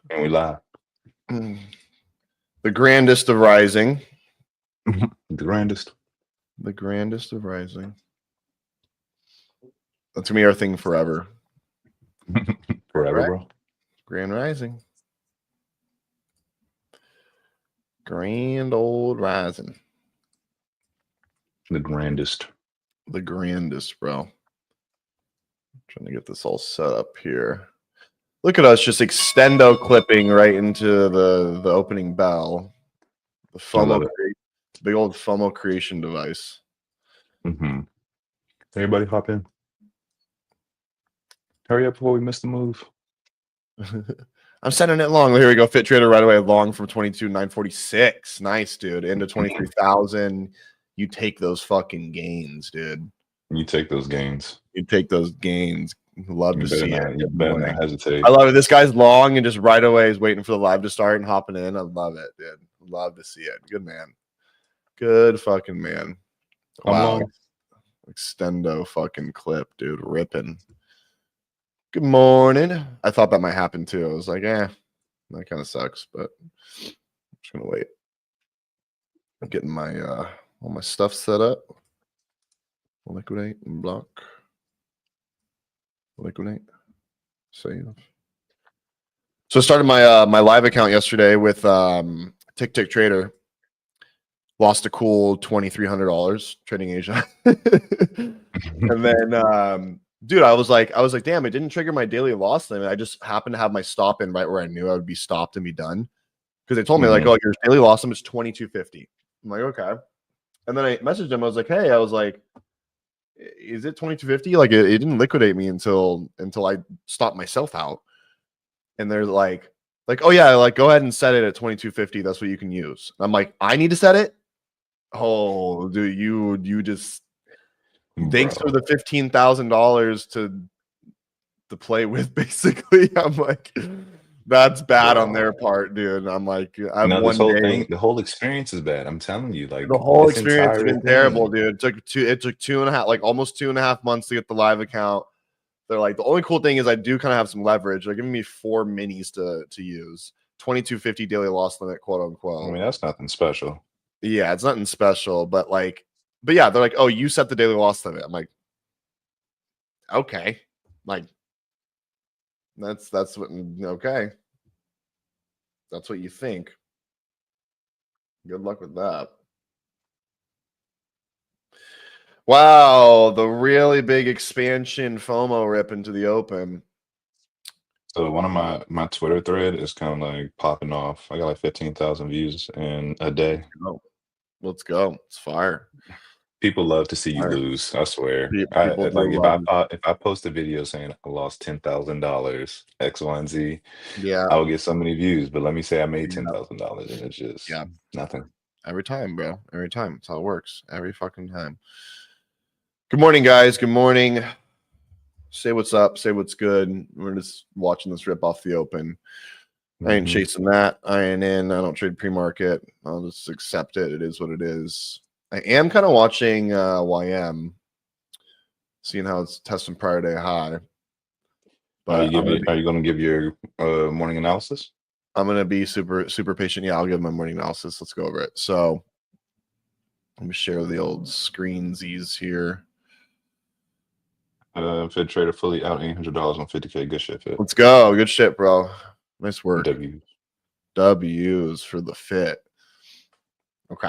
And we live. The grandest of rising. The grandest. The grandest of rising. That's gonna be our thing forever. Forever, Right? bro. Grand rising. Grand old rising. The grandest. The grandest, bro. I'm trying to get this all set up here. Look at us just extendo clipping right into the opening bell. The FOMO, big old FOMO creation device. Mm-hmm. Everybody hop in. Hurry up before we miss the move. I'm sending it long. Here we go. Fit trader right away. Long from 22,946. Nice, dude. Into 23,000. You take those fucking gains, dude. You take those gains. You take those gains. Love to see it. You better not hesitate. I love it. This guy's long and just right away is waiting for the live to start and hopping in. I love it, dude. Love to see it. Good man. Good fucking man. Wow. Extendo fucking clip, dude. Ripping. Good morning. I thought that might happen too. I was like, that kind of sucks, but I'm just gonna wait. I'm getting my all my stuff set up. Liquidate and block. Liquidate. Save. So I started my my live account yesterday with Tick Tick Trader. Lost a cool $2,300 trading Asia. And then dude, I was like, damn, it didn't trigger my daily loss limit. I just happened to have my stop in right where I knew I would be stopped and be done. Because they told me, like, oh, your daily loss limit is 2250. I'm like, okay. And then I messaged them. I was like, hey, is it 2250? Like, it didn't liquidate me until I stopped myself out. And they're like, oh yeah, like go ahead and set it at 2250. That's what you can use. I'm like, I need to set it. Oh, dude, you just thanks for the $15,000 to play with. Basically, I'm like, that's bad on their part, dude. I'm like, the whole experience is bad. I'm telling you, like the whole experience has been terrible, dude. It took 2.5, like almost 2.5 months to get the live account. They're like, the only cool thing is I do kind of have some leverage. They're giving me 4 minis to use. 2250 daily loss limit, quote unquote. I mean, that's nothing special. Yeah, it's nothing special, but yeah, they're like, oh, you set the daily loss limit. I'm like, okay, like that's what okay. That's what you think. Good luck with that. Wow, the really big expansion FOMO rip into the open. So one of my Twitter thread is kind of like popping off. I got like 15,000 views in a day. Let's go. It's fire. People love to see you lose. I swear. If I post a video saying I lost $10,000 X, Y, and Z, I will get so many views. But let me say I made $10,000 and it's just nothing. Every time, bro. Every time. That's how it works. Every fucking time. Good morning, guys. Good morning. Say what's up. Say what's good. We're just watching this rip off the open. I ain't chasing that. I ain't in. I don't trade pre-market. I'll just accept it. It is what it is. I am kind of watching YM, seeing how it's testing prior day high. But are you going to give your morning analysis? I'm going to be super patient. Yeah, I'll give my morning analysis. Let's go over it. So let me share the old screensies here. Fit trader fully out $800 on 50K. Good shit, Fit. Let's go. Good shit, bro. Nice work. W's for the Fit. Okay.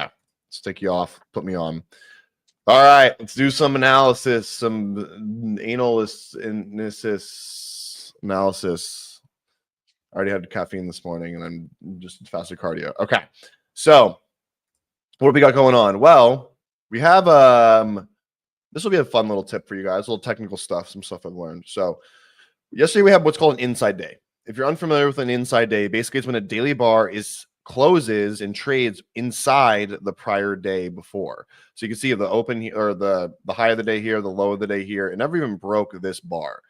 Let's take you off. Put me on. All right. Let's do some analysis. Some analysis analysis. I already had caffeine this morning and I'm just faster cardio. Okay. So what do we got going on? Well, we have this will be a fun little tip for you guys, a little technical stuff, some stuff I've learned. So yesterday we have what's called an inside day. If you're unfamiliar with an inside day, basically it's when a daily bar closes and trades inside the prior day before. So you can see the open or the high of the day here, the low of the day here. It never even broke this bar.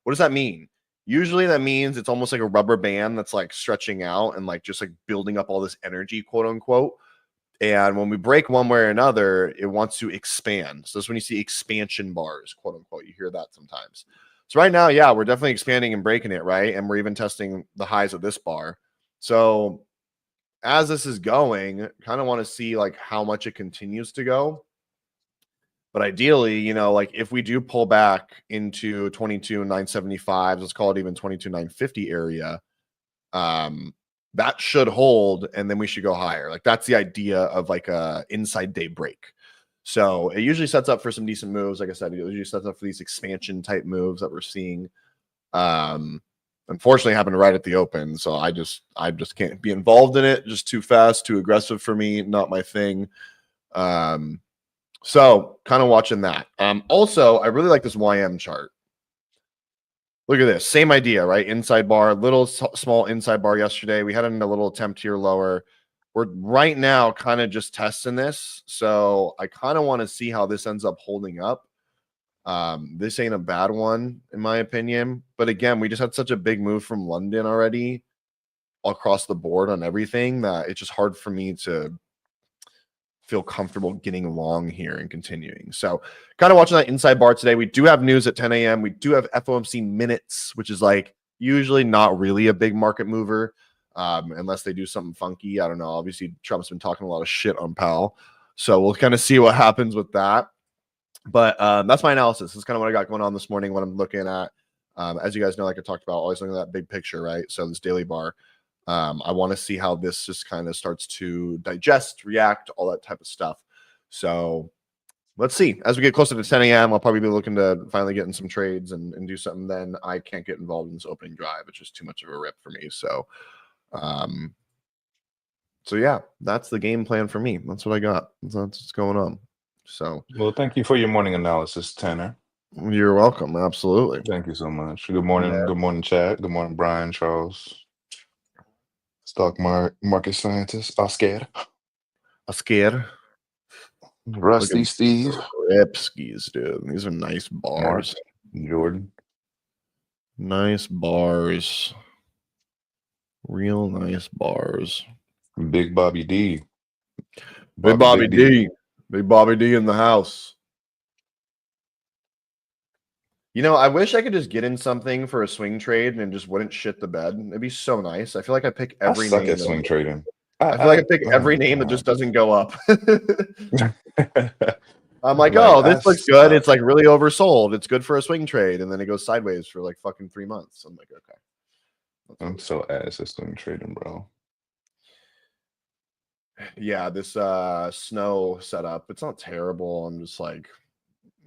What does that mean? Usually that means it's almost like a rubber band that's like stretching out and like just like building up all this energy, quote unquote. And when we break one way or another, it wants to expand. So that's when you see expansion bars, quote unquote. You hear that sometimes. So right now, yeah, we're definitely expanding and breaking it, right? And we're even testing the highs of this bar. So as this is going, kind of want to see like how much it continues to go. But ideally, you know, like if we do pull back into 22,975, let's call it even 22,950 area, that should hold, and then we should go higher. Like that's the idea of like a inside day break. So it usually sets up for some decent moves. Like I said, it usually sets up for these expansion type moves that we're seeing. Unfortunately, happened right at the open, so I just can't be involved in it. Just too fast, too aggressive for me. Not my thing. So kind of watching that. Also, I really like this YM chart. Look at this. Same idea, right? Inside bar, little small inside bar yesterday. We had a little attempt here lower. We're right now kind of just testing this. So I kind of want to see how this ends up holding up. This ain't a bad one, in my opinion. But again, we just had such a big move from London already across the board on everything that it's just hard for me to feel comfortable getting along here and continuing. So kind of watching that inside bar today. We do have news at 10 a.m. We do have FOMC minutes, which is like usually not really a big market mover unless they do something funky. I don't know. Obviously, Trump's been talking a lot of shit on Powell. So we'll kind of see what happens with that. But that's my analysis. This is kind of what I got going on this morning, what I'm looking at. As you guys know, like I talked about, always looking at that big picture, right? So this daily bar. I want to see how this just kind of starts to digest, react, all that type of stuff. So let's see. As we get closer to 10 a.m., I'll probably be looking to finally get in some trades and do something. Then I can't get involved in this opening drive. It's just too much of a rip for me. So, yeah, that's the game plan for me. That's what I got. That's what's going on. So, well, thank you for your morning analysis, Tanner. You're welcome. Absolutely. Thank you so much. Good morning. Yeah. Good morning, Chad. Good morning, Brian, Charles. Stock market scientist, Oscar. Rusty, Steve. Ripskis, dude. These are nice bars. Mark, Jordan. Nice bars. Real nice bars. Big Bobby D. Big Bobby D. Big Bobby D in the house. You know, I wish I could just get in something for a swing trade and just wouldn't shit the bed. It'd be so nice. I feel like I pick every I suck name. at swing trading. I feel like I pick every name that just doesn't go up. I'm like, oh, this looks good. It's like really oversold. It's good for a swing trade. And then it goes sideways for like fucking 3 months. I'm like, okay. I'm so ass at swing trading, bro. Yeah, this snow setup, it's not terrible. I'm just like,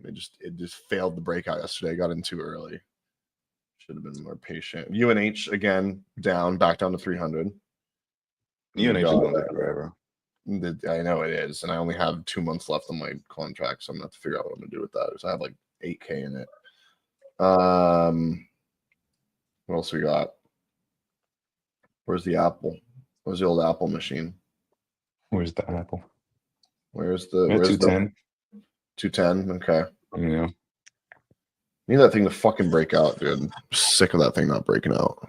it just failed the breakout yesterday. Got in too early. Should have been more patient. UNH again down, back down to 300. UNH is going to take forever. I know it is, and I only have 2 months left on my contract, so I'm gonna have to figure out what I'm gonna do with that. So I have like 8K in it. What else we got? Where's the Apple? Where's the old Apple machine? Where's the Apple? Where's the 210? 210. Okay. Yeah. Need that thing to fucking break out, dude. I'm sick of that thing not breaking out.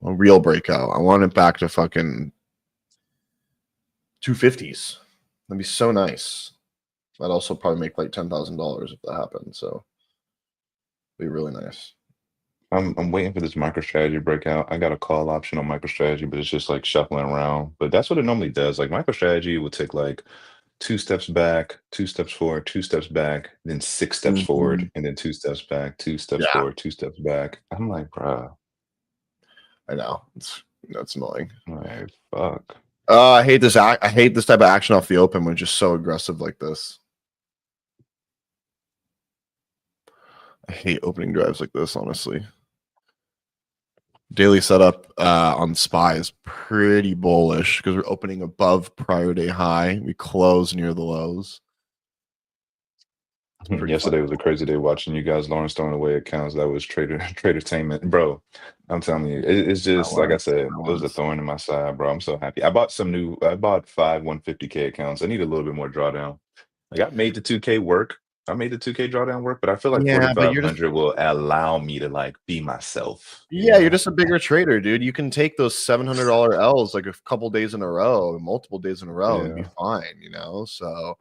A real breakout. I want it back to fucking 250s. That'd be so nice. That'd also probably make like $10,000 if that happened. So it'd be really nice. I'm waiting for this MicroStrategy breakout. I got a call option on MicroStrategy, but it's just like shuffling around. But that's what it normally does. Like MicroStrategy will take like 2 steps back, 2 steps forward, 2 steps back, then 6 steps forward, and then 2 steps back, 2 steps forward, 2 steps back. I'm like, bruh. I know. That's annoying. Like, fuck. I hate this. I hate this type of action off the open when it's just so aggressive like this. I hate opening drives like this, honestly. Daily setup on SPY is pretty bullish because we're opening above prior day high. We close near the lows. Yesterday was a crazy day watching you guys, Lawrence, throwing away accounts. That was tradertainment, bro. I'm telling you, it's just like I said, it was a thorn in my side, bro. I'm so happy. I bought 5 150K accounts. I need a little bit more drawdown. Like I made the 2K work. I made the 2K drawdown work, but I feel like 4,500 will allow me to like be myself. Yeah, you're just a bigger trader, dude. You can take those $700 L's like a couple days in a row, multiple days in a row, and be fine, you know. So,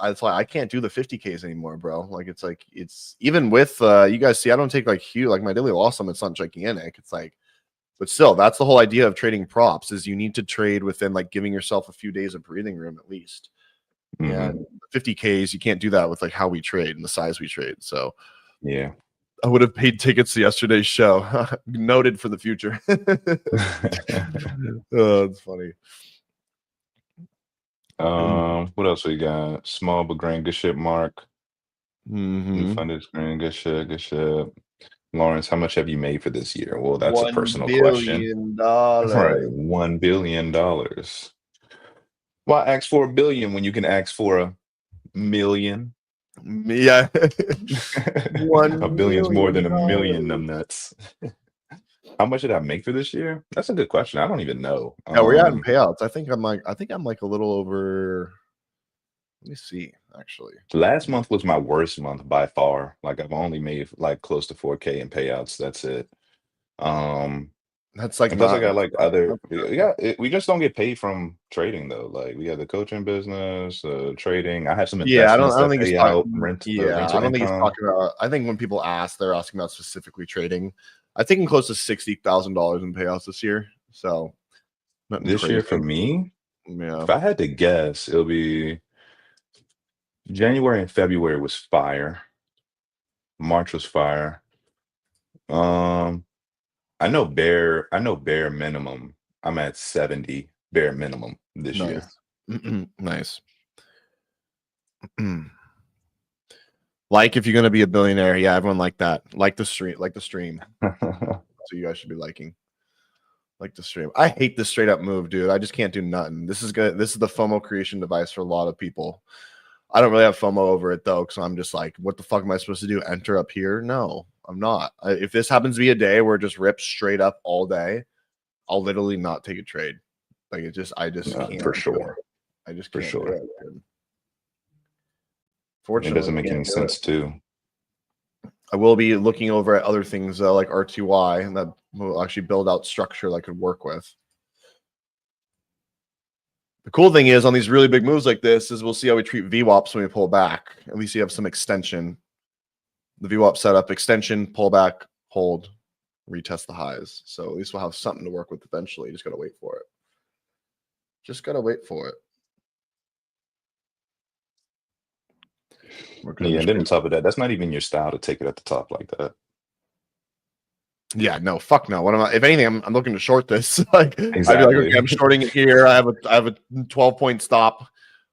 that's why I can't do the 50Ks anymore, bro. Like it's even with you guys see, I don't take like huge, like my daily loss sum, it's not gigantic. It's like, but still, that's the whole idea of trading props is you need to trade within like giving yourself a few days of breathing room at least. And 50Ks, you can't do that with like how we trade and the size we trade. So yeah. I would have paid tickets to yesterday's show. Noted for the future. Oh, it's funny. What else we got? Small but grand, good shit, Mark. New funded screen, good shit, good shit. Lawrence, how much have you made for this year? Well, that's a $1 personal question. billion. Right, $1 billion. Why ask for a billion when you can ask for a million? Yeah. A billion's more than a million numbnuts. How much did I make for this year? That's a good question. I don't even know. Yeah, we're at in payouts. I think I'm like a little over. Let me see. Actually, last month was my worst month by far. Like I've only made like close to 4K in payouts. That's it. That's like and plus I not. got like other. We just don't get paid from trading though. Like we got the coaching business, trading. I have some Yeah, investments I don't that think he's pay out talking. Yeah, I rental don't think he's income. talking about. I think when people ask, they're asking about specifically trading. I think I'm close to $60,000 in payouts this year. So nothing This crazy. year for me, Yeah. if I had to guess, it'll be January and February was fire. March was fire. I know bare minimum. I'm at 70 bare minimum this year. Nice. Nice. Like if you're gonna be a billionaire, yeah, everyone like that. Like the stream. So you guys should be liking. Like the stream. I hate this straight up move, dude. I just can't do nothing. This is good. This is the FOMO creation device for a lot of people. I don't really have FOMO over it though, because I'm just like, what the fuck am I supposed to do? Enter up here? No, I'm not. If this happens to be a day where it just rips straight up all day, I'll literally not take a trade. Like I just can't. For sure. I just For can't sure. do it. Dude. It doesn't make any sense too. I will be looking over at other things like RTY, and that will actually build out structure that I could work with. The cool thing is on these really big moves like this is we'll see how we treat VWAPs when we pull back. At least you have some extension. The VWAP setup, extension, pull back, hold, retest the highs. So at least we'll have something to work with eventually. You just got to wait for it. Just got to wait for it. Yeah, and then on top of that, that's not even your style to take it at the top like that. Yeah, no, fuck no. What am I? If anything, I'm looking to short this. Like, exactly. I'd be like, okay, I'm shorting it here. I have a 12-point stop.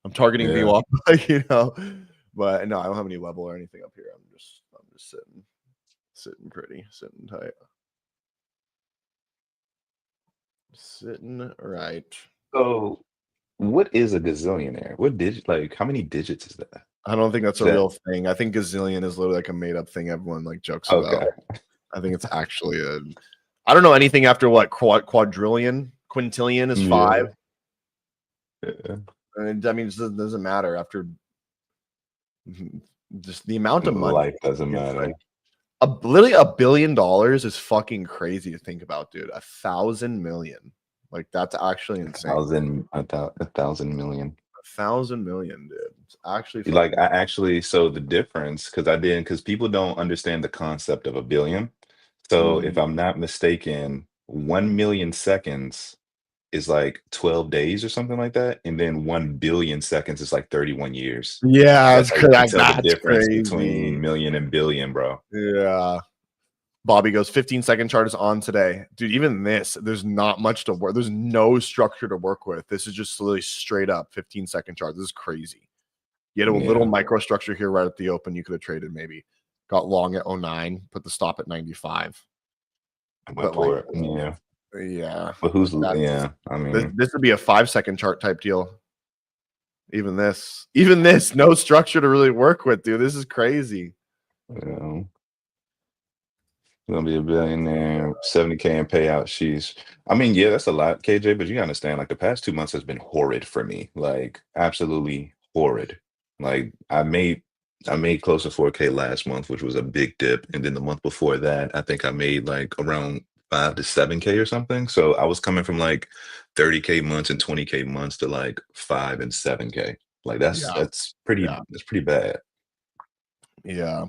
I'm targeting VWAP, you know. But no, I don't have any level or anything up here. I'm just sitting pretty, sitting tight, sitting right. So, what is a gazillionaire? What digit? Like, how many digits is that? I don't think that's a real thing. I think gazillion is literally like a made up thing everyone like jokes about. I think it's actually I don't know anything after what quadrillion, quintillion is 5. Yeah. And I mean, it doesn't matter after just the amount of money. Life doesn't matter. Like, literally $1 billion is fucking crazy to think about, dude. 1,000 million. Like that's actually insane. 1,000 million. 1,000 million, dude. It's actually like I actually so the difference because people don't understand the concept of a billion. So if I'm not mistaken, 1 million seconds is like 12 days or something like that, and then 1 billion seconds is like 31 years. Yeah, that's how you can tell that's the difference crazy. between million and billion, bro. Yeah. Bobby goes 15-second chart is on today. Dude, even this, there's not much to work. There's no structure to work with. This is just literally straight up 15-second chart. This is crazy. You had a little microstructure here right at the open. You could have traded maybe. Got long at 09, put the stop at 95. Went for it. Yeah. But I mean, this would be a 5-second chart type deal. Even this, no structure to really work with, dude. This is crazy. Yeah. Gonna be a billionaire, 70K in payout. I mean, yeah, that's a lot, KJ, but you gotta understand, like the past 2 months has been horrid for me. Like absolutely horrid. Like I made close to 4K last month, which was a big dip. And then the month before that, I think I made like around 5 to 7K or something. So I was coming from like 30K months and 20K months to like 5 and 7K. Like that's pretty bad. Yeah.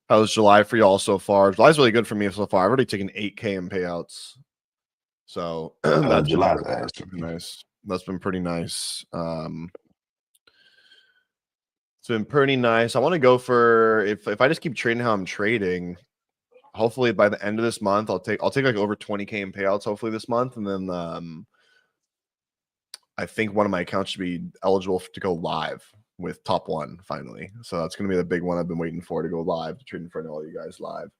How's July for y'all so far? July's really good for me so far. I've already taken 8K in payouts. So that's July's been nice. That's been pretty nice. It's been pretty nice. I want to go for if I just keep trading how I'm trading, hopefully by the end of this month, I'll take like over 20K in payouts, hopefully this month. And then I think one of my accounts should be eligible to go live with top one finally. So that's gonna be the big one I've been waiting for, to go live, to trade in front of all you guys live.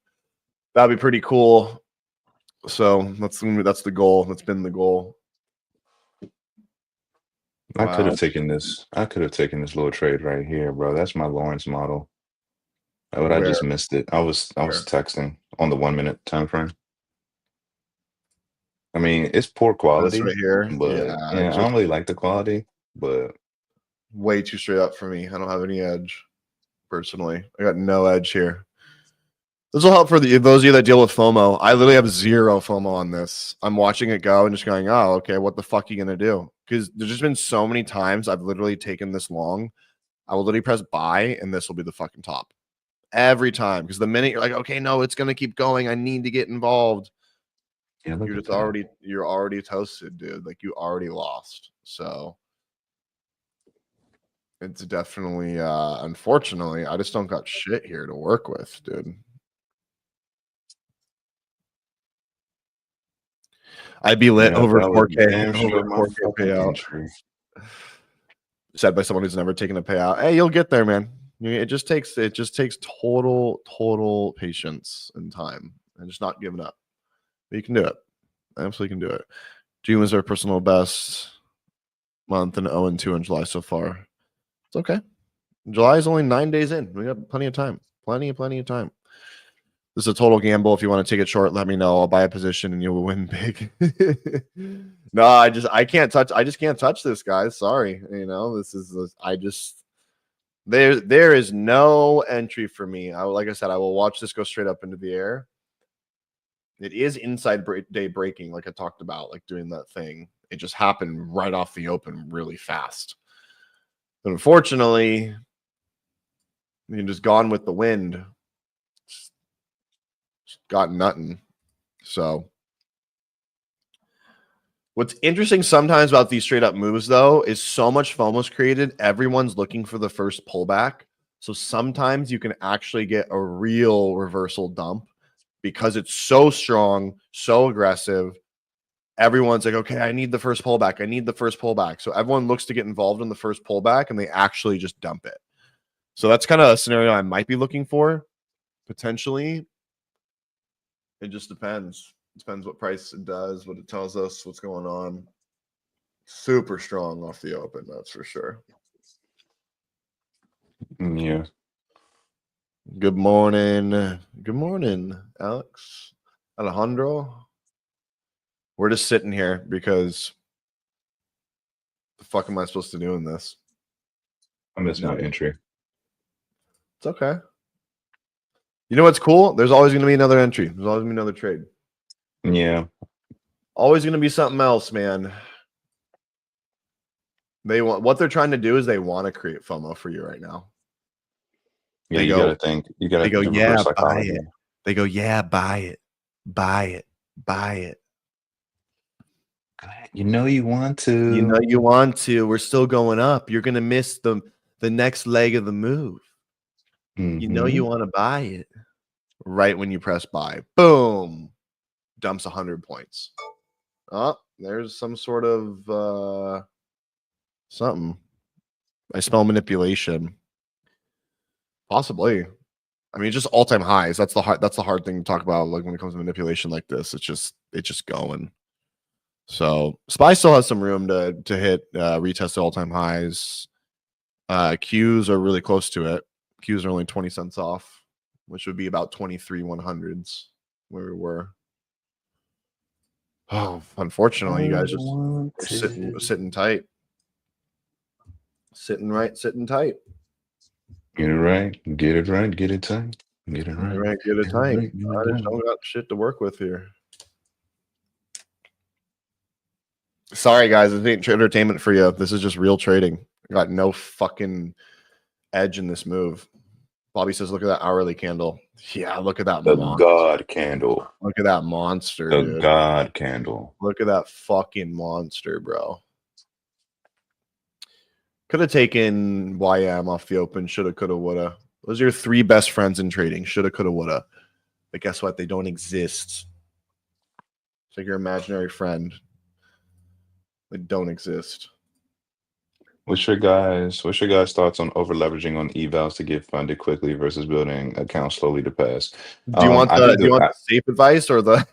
That'd be pretty cool. So that's the goal. That's been the goal. I could have taken this. I could have taken this little trade right here, bro. That's my Lawrence model. But I just missed it. I was texting on the 1 minute time frame. I mean, it's poor quality right here, but yeah, I don't really like the quality, but way too straight up for me. I don't have any edge personally. I got no edge here. This will help for those of you that deal with FOMO. I literally have zero FOMO on this. I'm watching it go and just going, oh, okay, what the fuck are you gonna do? Because there's just been so many times I've literally taken this long. I will literally press buy and this will be the fucking top every time. Because the minute you're like, okay, no, it's gonna keep going. I need to get involved. Yeah, you're already toasted, dude. Like you already lost. So it's definitely unfortunately, I just don't got shit here to work with, dude. I'd be lit over 4K payout. Said by someone who's never taken a payout. Hey, you'll get there, man. It just takes total patience and time and just not giving up. But you can do it. Absolutely can do it. June was our personal best month and 0-2 in July so far. It's okay. July is only 9 days in. We got plenty of time. Plenty of time. This is a total gamble. If you want to take it short, let me know. I'll buy a position and you'll win big. No, I just can't touch this, guys. Sorry. You know, there is no entry for me. Like I said, I will watch this go straight up into the air. It is inside day breaking, like I talked about, like doing that thing. It just happened right off the open really fast. But unfortunately, you're just gone with the wind. Just got nothing. So what's interesting sometimes about these straight up moves, though, is so much FOMO's created. Everyone's looking for the first pullback. So sometimes you can actually get a real reversal dump because it's so strong, so aggressive. Everyone's like, okay, I need the first pullback. I need the first pullback. So everyone looks to get involved in the first pullback and they actually just dump it. So that's kind of a scenario I might be looking for potentially. It just depends. It depends what price it does, what it tells us, what's going on. Super strong off the open, that's for sure. Yeah. Good morning. Good morning, Alex. Alejandro. We're just sitting here because the fuck am I supposed to do in this? I missed my entry. It's okay. You know what's cool? There's always going to be another entry. There's always going to be another trade. Yeah. Always going to be something else, man. What they're trying to do is they want to create FOMO for you right now. Yeah, you gotta think. You gotta go, yeah, buy it. They go, yeah, buy it. Buy it. Buy it. You know you want to. You know you want to. We're still going up. You're gonna miss the next leg of the move. You know you want to buy it. Right when you press buy. Boom. Dumps 100 points. Oh, there's some sort of something. I smell manipulation. Possibly. I mean, just all-time highs. That's the hard thing to talk about. Like when it comes to manipulation like this, it's just going. So SPY still has some room to hit retest the all-time highs. Qs are really close to it. Qs are only 20 cents off, which would be about 23 100s where we were. Oh, unfortunately, you guys just sitting tight. Sitting tight. Get it right. Get it right. Get it tight. Get it right. Get it tight. I just don't got shit to work with here. Sorry, guys. This ain't entertainment for you. This is just real trading. I got no fucking edge in this move. Bobby says, look at that hourly candle. Yeah, look at that The monster. God candle. Look at that monster, The dude. God candle. Look at that fucking monster, bro. Could have taken YM off the open. Shoulda, coulda, woulda. Those are your 3 best friends in trading. Shoulda, coulda, woulda. But guess what? They don't exist. It's like your imaginary friend. They don't exist. What's your guys' thoughts on over leveraging on evals to get funded quickly versus building accounts slowly to pass? Do you want I the think do you want the safe advice or the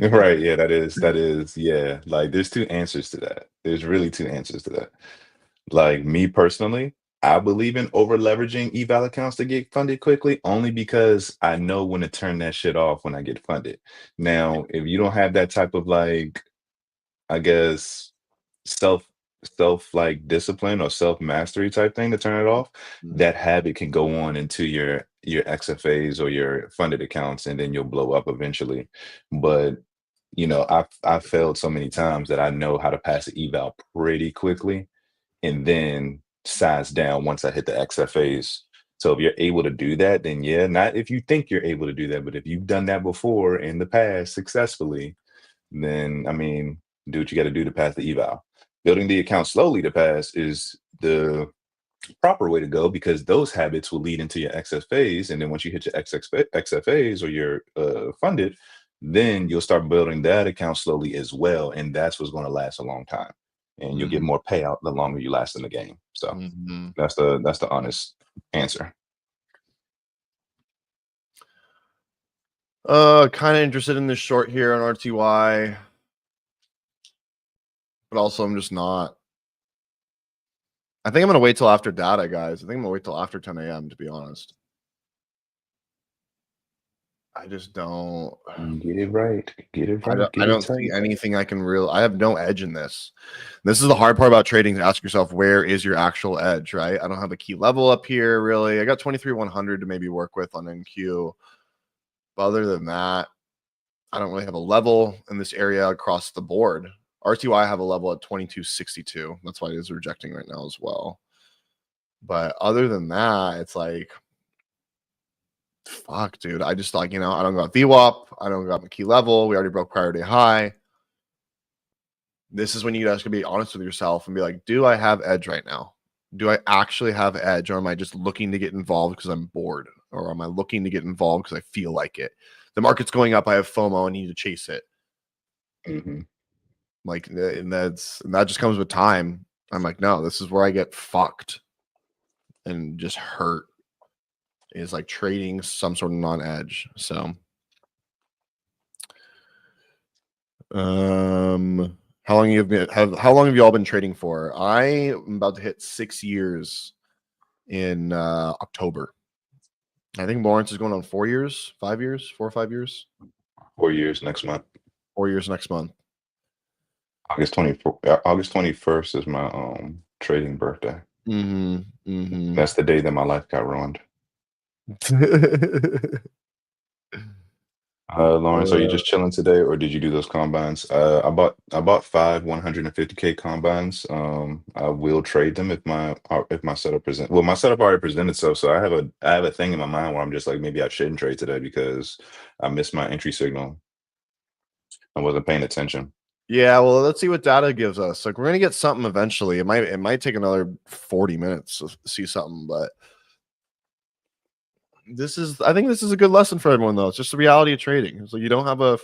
right, yeah, that is, yeah. Like there's two answers to that. There's really two answers to that. Like me personally, I believe in over leveraging eval accounts to get funded quickly only because I know when to turn that shit off when I get funded. Now, if you don't have that type of like, I guess self like discipline or self mastery type thing to turn it off, that habit can go on into your XFAs or your funded accounts, and then you'll blow up eventually. But I've failed so many times that I know how to pass the eval pretty quickly and then size down once I hit the XFAs. So if you're able to do that, then yeah, not if you think you're able to do that, but if you've done that before in the past successfully, then I mean, do what you got to do to pass the eval. Building the account slowly to pass is the proper way to go because those habits will lead into your XFAs, and then once you hit your XFAs or you're funded, then you'll start building that account slowly as well, and that's what's going to last a long time, and you'll get more payout the longer you last in the game. So that's the honest answer. kind of interested in this short here on RTY, but also I'm just not. I think I'm gonna wait till after data, guys. I think I'm gonna wait till after 10 a.m. to be honest. I just don't get it right. Get it right. I don't see anything I can I have no edge in this. This is the hard part about trading, to ask yourself, where is your actual edge, right? I don't have a key level up here, really. I got 23,100 to maybe work with on NQ. But other than that, I don't really have a level in this area across the board. RTY I have a level at 2262. That's why it is rejecting right now as well. But other than that, it's like, fuck, dude. I just like, I don't got VWAP. I don't got my key level. We already broke priority high. This is when you guys can be honest with yourself and be like, do I have edge right now? Do I actually have edge, or am I just looking to get involved because I'm bored? Or am I looking to get involved because I feel like it? The market's going up. I have FOMO. I need to chase it. Like, and that just comes with time. I'm like, no, this is where I get fucked and just hurt, is like trading some sort of non-edge. So how long have you all been trading for? I am about to hit 6 years in October. I think Lawrence is going on 4 years, 5 years, 4 or 5 years. 4 years next month. 4 years next month. August 21st is my trading birthday. That's the day that my life got ruined. Lawrence, are you just chilling today, or did you do those combines? I bought 5 150K combines. I will trade them if my setup present. Well, my setup already presented itself, so I have a thing in my mind where I'm just like, maybe I shouldn't trade today because I missed my entry signal. I wasn't paying attention. Yeah, well, let's see what data gives us. Like, we're gonna get something eventually. It might take another 40 minutes to see something, but I think this is a good lesson for everyone, though. It's just the reality of trading. It's like, you don't have an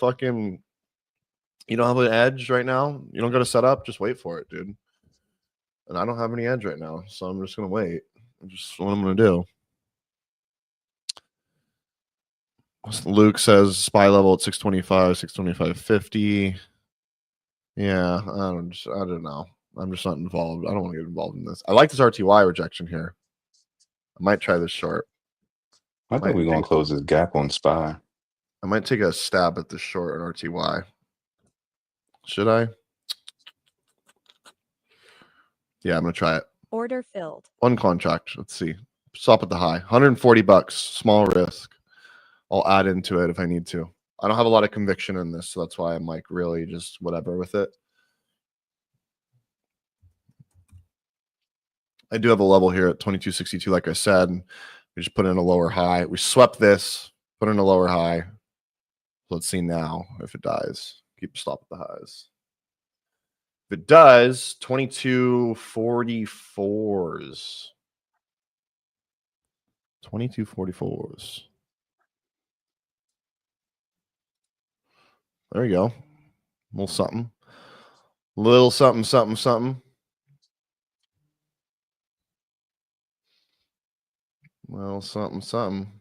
edge right now. You don't got to set up. Just wait for it, dude. And I don't have any edge right now, so I'm just gonna wait. Just what I'm gonna do. Luke says SPY level at 625, 625.50. Yeah, I don't know. I'm just not involved. I don't want to get involved in this. I like this RTY rejection here. I might try this short. I think we're gonna close this gap on SPY. I might take a stab at this short on RTY. Should I? Yeah, I'm gonna try it. Order filled. One contract. Let's see. Stop at the high. $140. Small risk. I'll add into it if I need to. I don't have a lot of conviction in this, so that's why I'm like really just whatever with it. I do have a level here at 2262, like I said. We just put in a lower high. We swept this, put in a lower high. Let's see now if it dies. Keep stop at the highs. If it does, 2244s. 2244s. There you go. A little something. Little something, something, something. Well, something, something.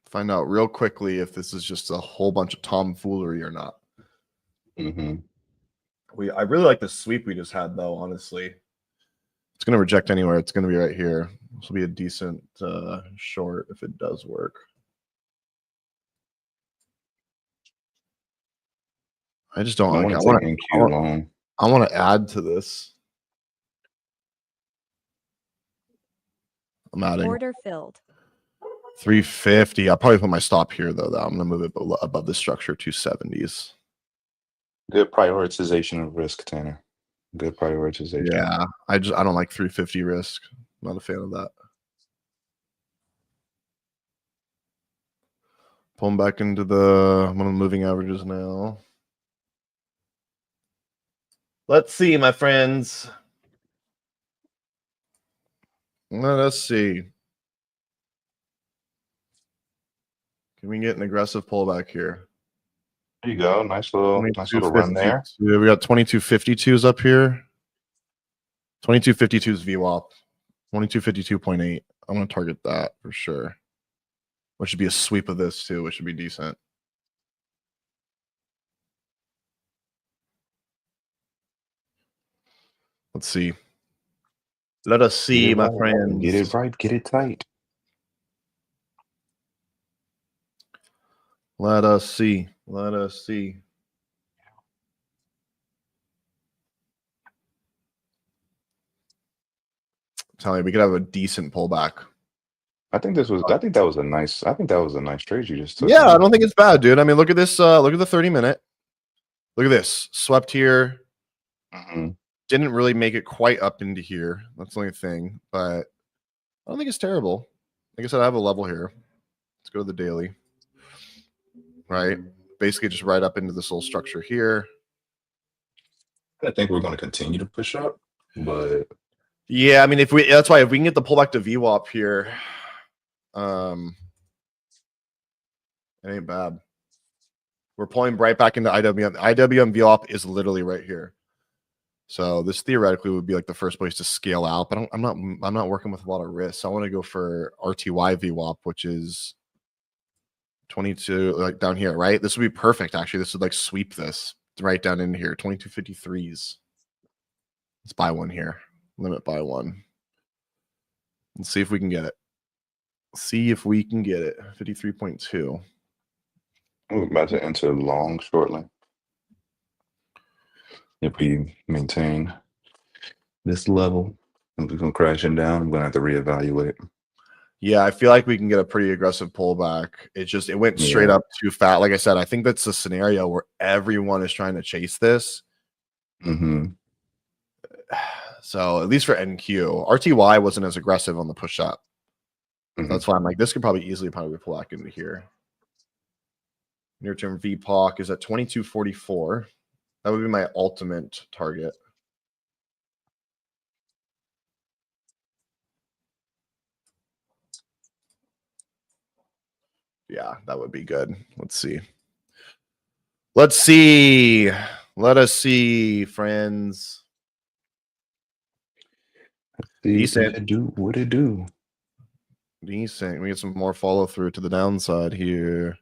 Find out real quickly if this is just a whole bunch of tomfoolery or not. Mm-hmm. I really like the sweep we just had, though, honestly. It's going to reject anywhere. It's going to be right here. This will be a decent short if it does work. I just don't like. I want to add to this. I'm adding. Order filled. 350. I'll probably put my stop here, though. I'm going to move it above the structure, 270s. Good prioritization of risk, Tanner. Good prioritization. Yeah, I don't like 350 risk. I'm not a fan of that. Pulling back into the moving averages now. Let's see, my friends. Let us see. Can we get an aggressive pullback here? There you go. Nice little run there. We got 2252s up here. 2252s VWAP. 2252.8. I'm going to target that for sure. Which should be a sweep of this too, which should be decent. Let's see. Let us see, my friends. Get it right. Get it tight. Let us see. Let us see. I'm telling you, we could have a decent pullback. I think that was a nice trade you just took. Yeah, I don't think it's bad, dude. I mean, look at this. Look at the 30-minute. Look at this. Swept here. Mm-hmm. Didn't really make it quite up into here. That's the only thing. But I don't think it's terrible. Like I said, I have a level here. Let's go to the daily. Right? Basically just right up into this little structure here. I think we're going to continue to push up, but yeah, I mean, that's why if we can get the pullback to VWAP here, it ain't bad. We're pulling right back into IWM. IWM VWAP is literally right here. So this theoretically would be like the first place to scale out, but I'm not working with a lot of risk. I want to go for RTY VWAP, which is 22, like down here, right? This would be perfect. Actually, this would like sweep this right down in here. 2253s. Let's buy one here. Limit buy one. Let's see if we can get it. See if we can get it. 53.2. We're about to enter long shortly. If we maintain this level and we come crashing down, I'm gonna have to reevaluate. Yeah, I feel like we can get a pretty aggressive pullback. It went straight up too fat. Like I said, I think that's a scenario where everyone is trying to chase this. Mm-hmm. So at least for NQ, RTY wasn't as aggressive on the push up. Mm-hmm. So that's why I'm like, this could easily pull back into here. Near term VPOC is at 2244. That would be my ultimate target. Yeah, that would be good. Let's see. Let's see. Let us see, friends. Decent. What it do? Decent. We get some more follow through to the downside here.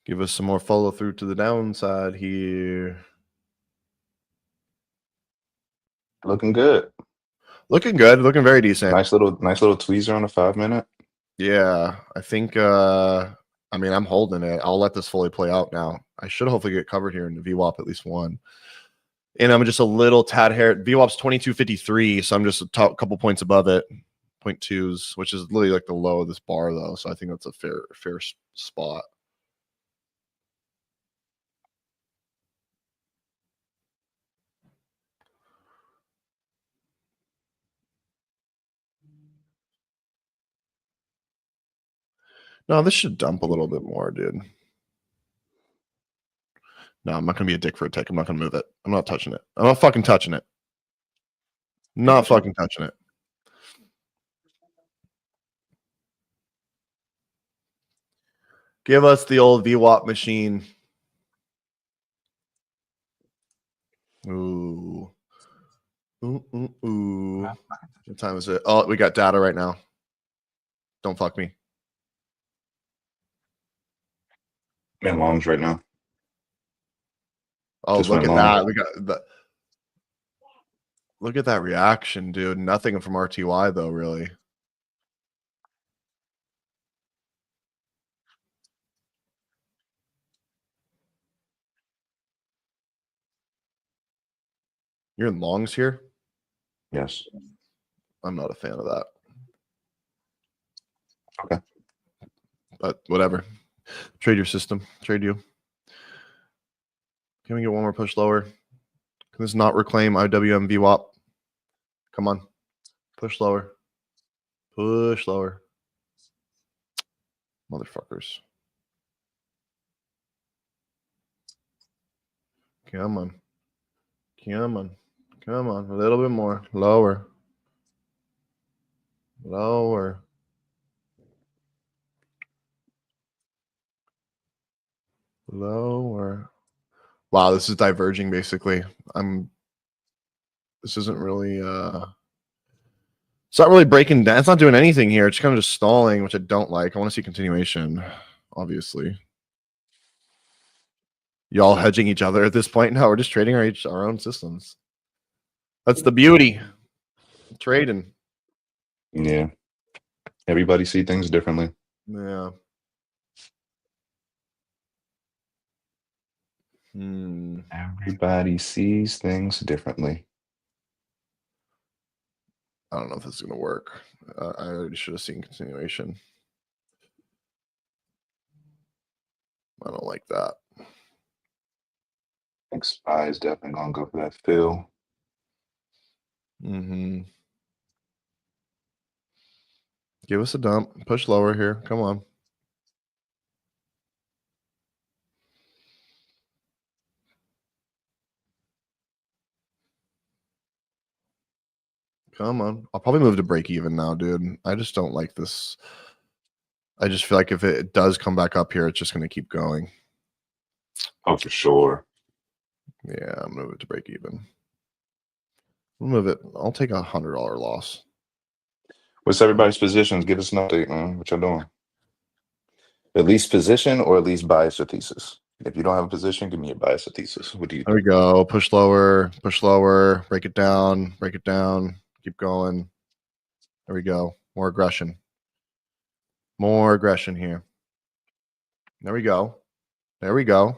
Give us some more follow through to the downside here. Looking good. Looking good. Looking very decent. Nice little tweezer on a 5-minute. Yeah, I think. I mean, I'm holding it. I'll let this fully play out now. I should hopefully get covered here in the VWAP at least one. And I'm just a little tad hair. VWAP's 2253, so I'm just a couple points above it. 0.2s, which is literally like the low of this bar, though. So I think that's a fair spot. No, this should dump a little bit more, dude. No, I'm not going to be a dick for a tick. I'm not going to move it. I'm not touching it. I'm not fucking touching it. Not fucking touching it. Give us the old VWAP machine. Ooh. Ooh, ooh, ooh. What time is it? Oh, we got data right now. Don't fuck me. I'm in longs right now. Oh, Just look went at long. that. We got the. Look at that reaction, dude. Nothing from RTY though, really. You're in longs here? Yes. I'm not a fan of that. Okay. But whatever. Trade your system. Trade you. Can we get one more push lower? Can this not reclaim IWM VWAP? Come on. Push lower. Push lower. Motherfuckers. Come on. Come on. Come on. A little bit more. Lower. Lower. Lower. Wow, this is diverging basically. This isn't really it's not really breaking down. It's not doing anything here. It's kind of just stalling, which I don't like. I want to see continuation, obviously. Y'all hedging each other at this point? No, we're just trading our own systems. That's the beauty. Trading. Yeah. Everybody see things differently. Yeah. Everybody sees things differently. I don't know if this is going to work. I already should have seen continuation. I don't like that. I think SPY is definitely going to go for that fill. Give us a dump. Push lower here. Come on. Come on. I'll probably move to break even now, dude. I just don't like this. I just feel like if it does come back up here, it's just going to keep going. Oh, for sure. Yeah, I'm gonna move it to break even. We'll move it. I'll take $100 loss. What's everybody's positions? Give us an update, man. What y'all doing? At least position or at least bias or thesis. If you don't have a position, give me your bias or thesis. What do you There we go. Push lower, break it down, keep going. There we go. More aggression. More aggression here. There we go. There we go.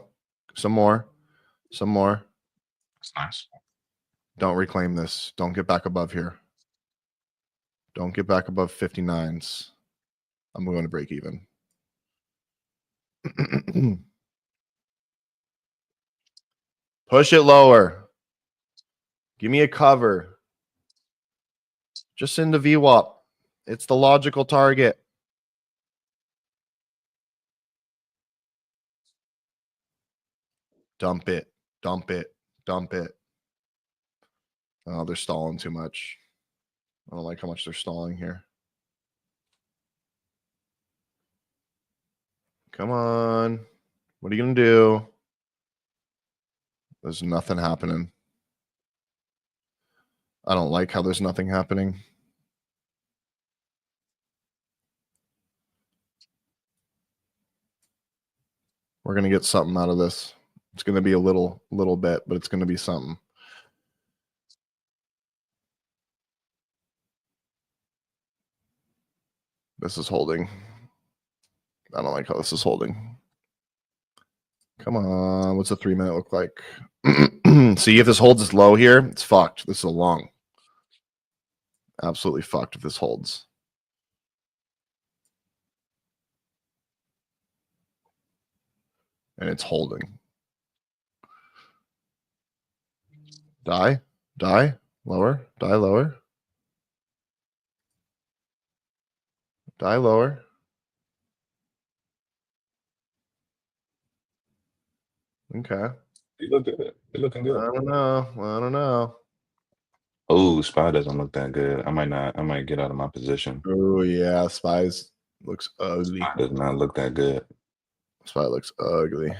Some more. Some more. That's nice. Don't reclaim this. Don't get back above here. Don't get back above 59s. I'm going to break even. Push it lower. Give me a cover. Just into VWAP. It's the logical target. Dump it. Dump it. Dump it. Oh, they're stalling too much. I don't like how much they're stalling here. Come on. What are you going to do? There's nothing happening. I don't like how there's nothing happening. We're going to get something out of this. It's going to be a little bit, but it's going to be something. This is holding. I don't like how this is holding. Come on. What's a 3-minute look like? See, if this holds this low here, it's fucked. This is a long. Absolutely fucked if this holds. And it's holding. Die, lower, die lower. Die lower. Okay. You look good. You're looking good. I don't know. I don't know. Oh, SPY doesn't look that good. I might not. I might get out of my position. Oh yeah, Spies looks ugly. SPY does not look that good. Spy looks ugly.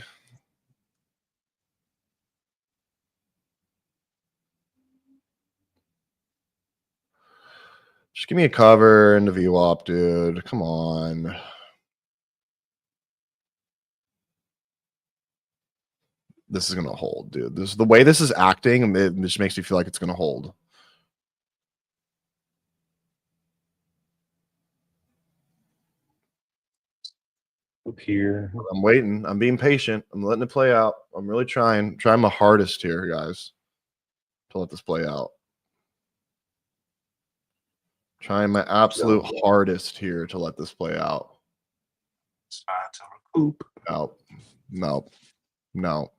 Just give me a cover into VWAP, dude. Come on. This is gonna hold, dude. This the way this is acting, it just makes me feel like it's gonna hold. Up here. I'm waiting. I'm being patient. I'm letting it play out. I'm really trying my hardest here, guys, to let this play out. Trying my absolute hardest here to let this play out. SPY to recoup. No, no, no,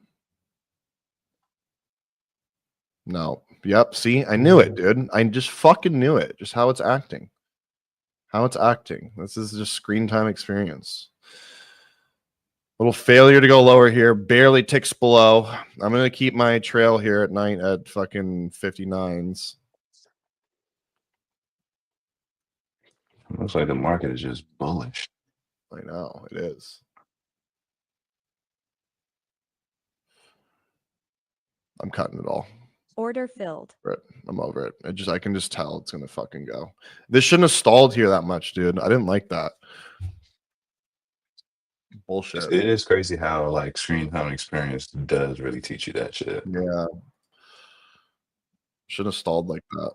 no. Yep. See, I knew it, dude. I just fucking knew it. Just how it's acting. How it's acting. This is just screen time experience. Little failure to go lower here. Barely ticks below. I'm going to keep my trail here at night at fucking 59s. Looks like the market is just bullish. I know it is. I'm cutting it all. Order filled. I'm over it. I can just tell it's gonna fucking go. This shouldn't have stalled here that much, dude. I didn't like that. Bullshit. It is crazy how like screen time experience does really teach you that shit. Yeah. Shouldn't have stalled like that.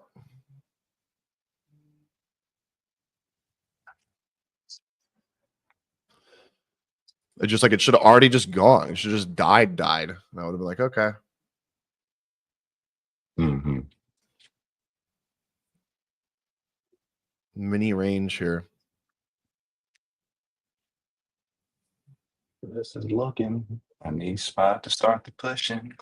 It just like it should have already just gone. It should have just died. And I would have been like, okay. Mm-hmm. Mini range here. This is looking. I need SPY to start the pushing.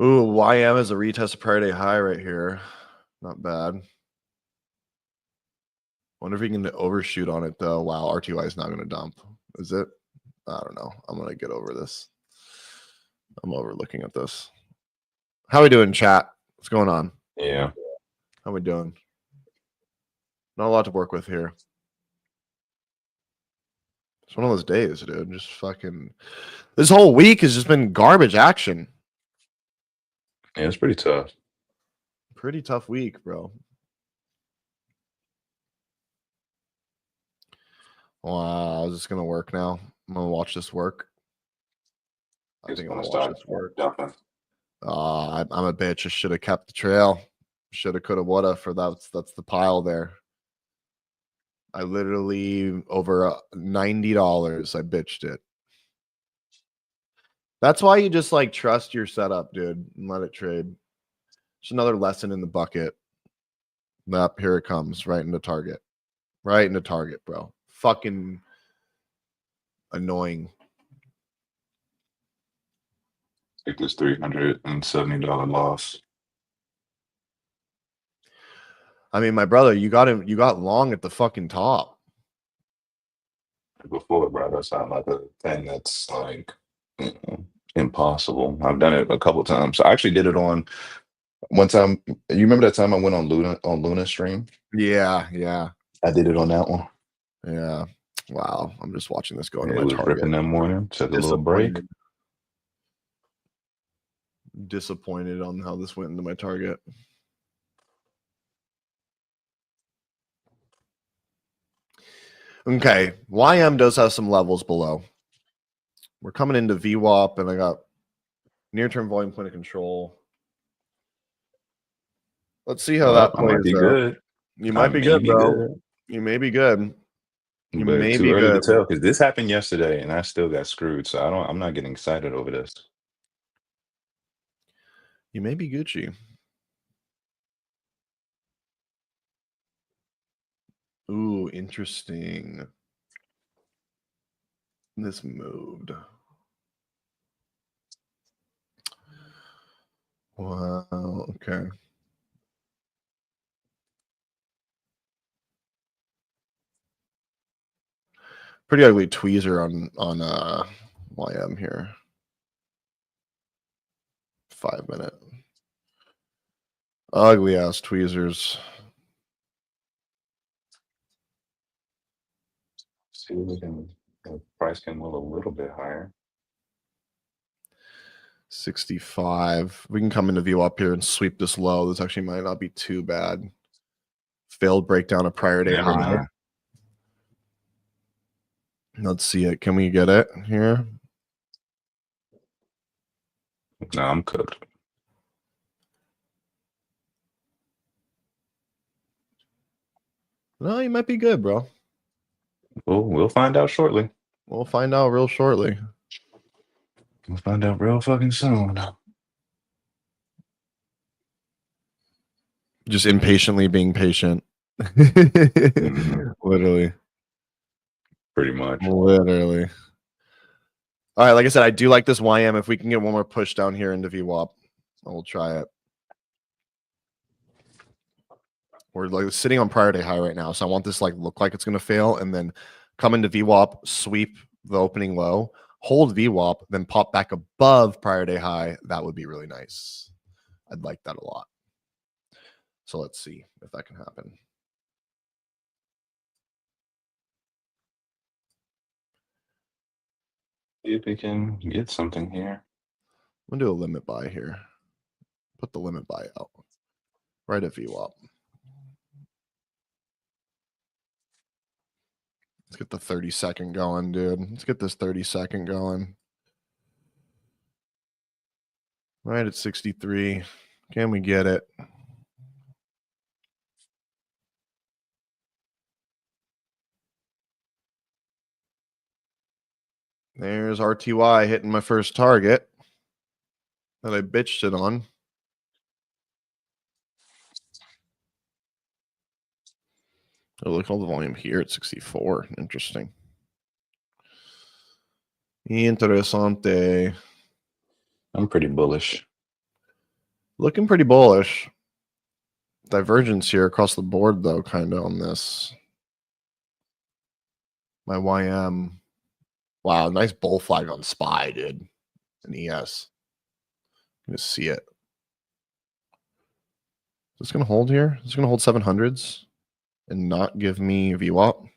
Ooh, YM is a retest of prior day high right here. Not bad. Wonder if he can overshoot on it though. Wow, RTY is not going to dump. Is it? I don't know. I'm going to get over this. I'm over looking at this. How we doing, chat? What's going on? Yeah. How we doing? Not a lot to work with here. It's one of those days, dude. Just fucking. This whole week has just been garbage action. Yeah, it's pretty tough. Pretty tough week, bro. Wow, is this gonna work now? I'm gonna watch this work. I think I'm gonna watch this work. Jumping. I'm a bitch. I should have kept the trail. Shoulda, coulda, woulda. For that's the pile there. I literally over $90. I bitched it. That's why you just like trust your setup, dude, and let it trade. It's another lesson in the bucket. Yep, here it comes, right into target. Right into target, bro. Fucking annoying. Take this $370 loss. I mean, my brother, you got long at the fucking top. Before, bro, that's not like a thing that's like impossible. I've done it a couple times. I actually did it on one time. You remember that time I went on Luna stream? Yeah. I did it on that one. Yeah. Wow. I'm just watching this go into It my was target. ripping that morning. Took a little break. Disappointed on how this went into my target. Okay. YM does have some levels below. We're coming into VWAP, and I got near-term volume point of control. Let's see how that plays. Might be good. You might be good, bro. You may be good. You may be early to tell because this happened yesterday, and I still got screwed. So I'm not getting excited over this. You may be Gucci. Ooh, interesting. This moved. Wow. Okay. Pretty ugly tweezer on YM here. 5 minute. Ugly ass tweezers. See if we can, the price can move a little bit higher. 65. We can come into view up here and sweep this low. This actually might not be too bad. Failed breakdown of prior day Never high. know. Let's see it. Can we get it here? No, I'm cooked. No, you might be good, bro. We'll find out shortly. We'll find out real shortly. We'll find out real fucking soon. Just impatiently being patient. Literally. Pretty much. Literally. All right, like I said, I do like this YM. If we can get one more push down here into VWAP, we'll try it. We're like sitting on prior day high right now, so I want this like look like it's going to fail, and then come into VWAP, sweep the opening low, hold VWAP, then pop back above prior day high. That would be really nice. I'd like that a lot. So let's see if that can happen. See if we can get something here. I'm gonna do a limit buy here. Put the limit buy out right at VWAP. Let's get the 30-second going, dude. Let's get this 30-second going. Right at 63. Can we get it? There's RTY hitting my first target that I bitched it on. Oh, look at all the volume here at 64. Interesting. Interessante. I'm pretty bullish. Looking pretty bullish. Divergence here across the board, though, kind of on this. My YM. Wow, nice bull flag on SPY, dude. An ES. You just see it. Is this going to hold here? Is this going to hold 700s and not give me VWAP?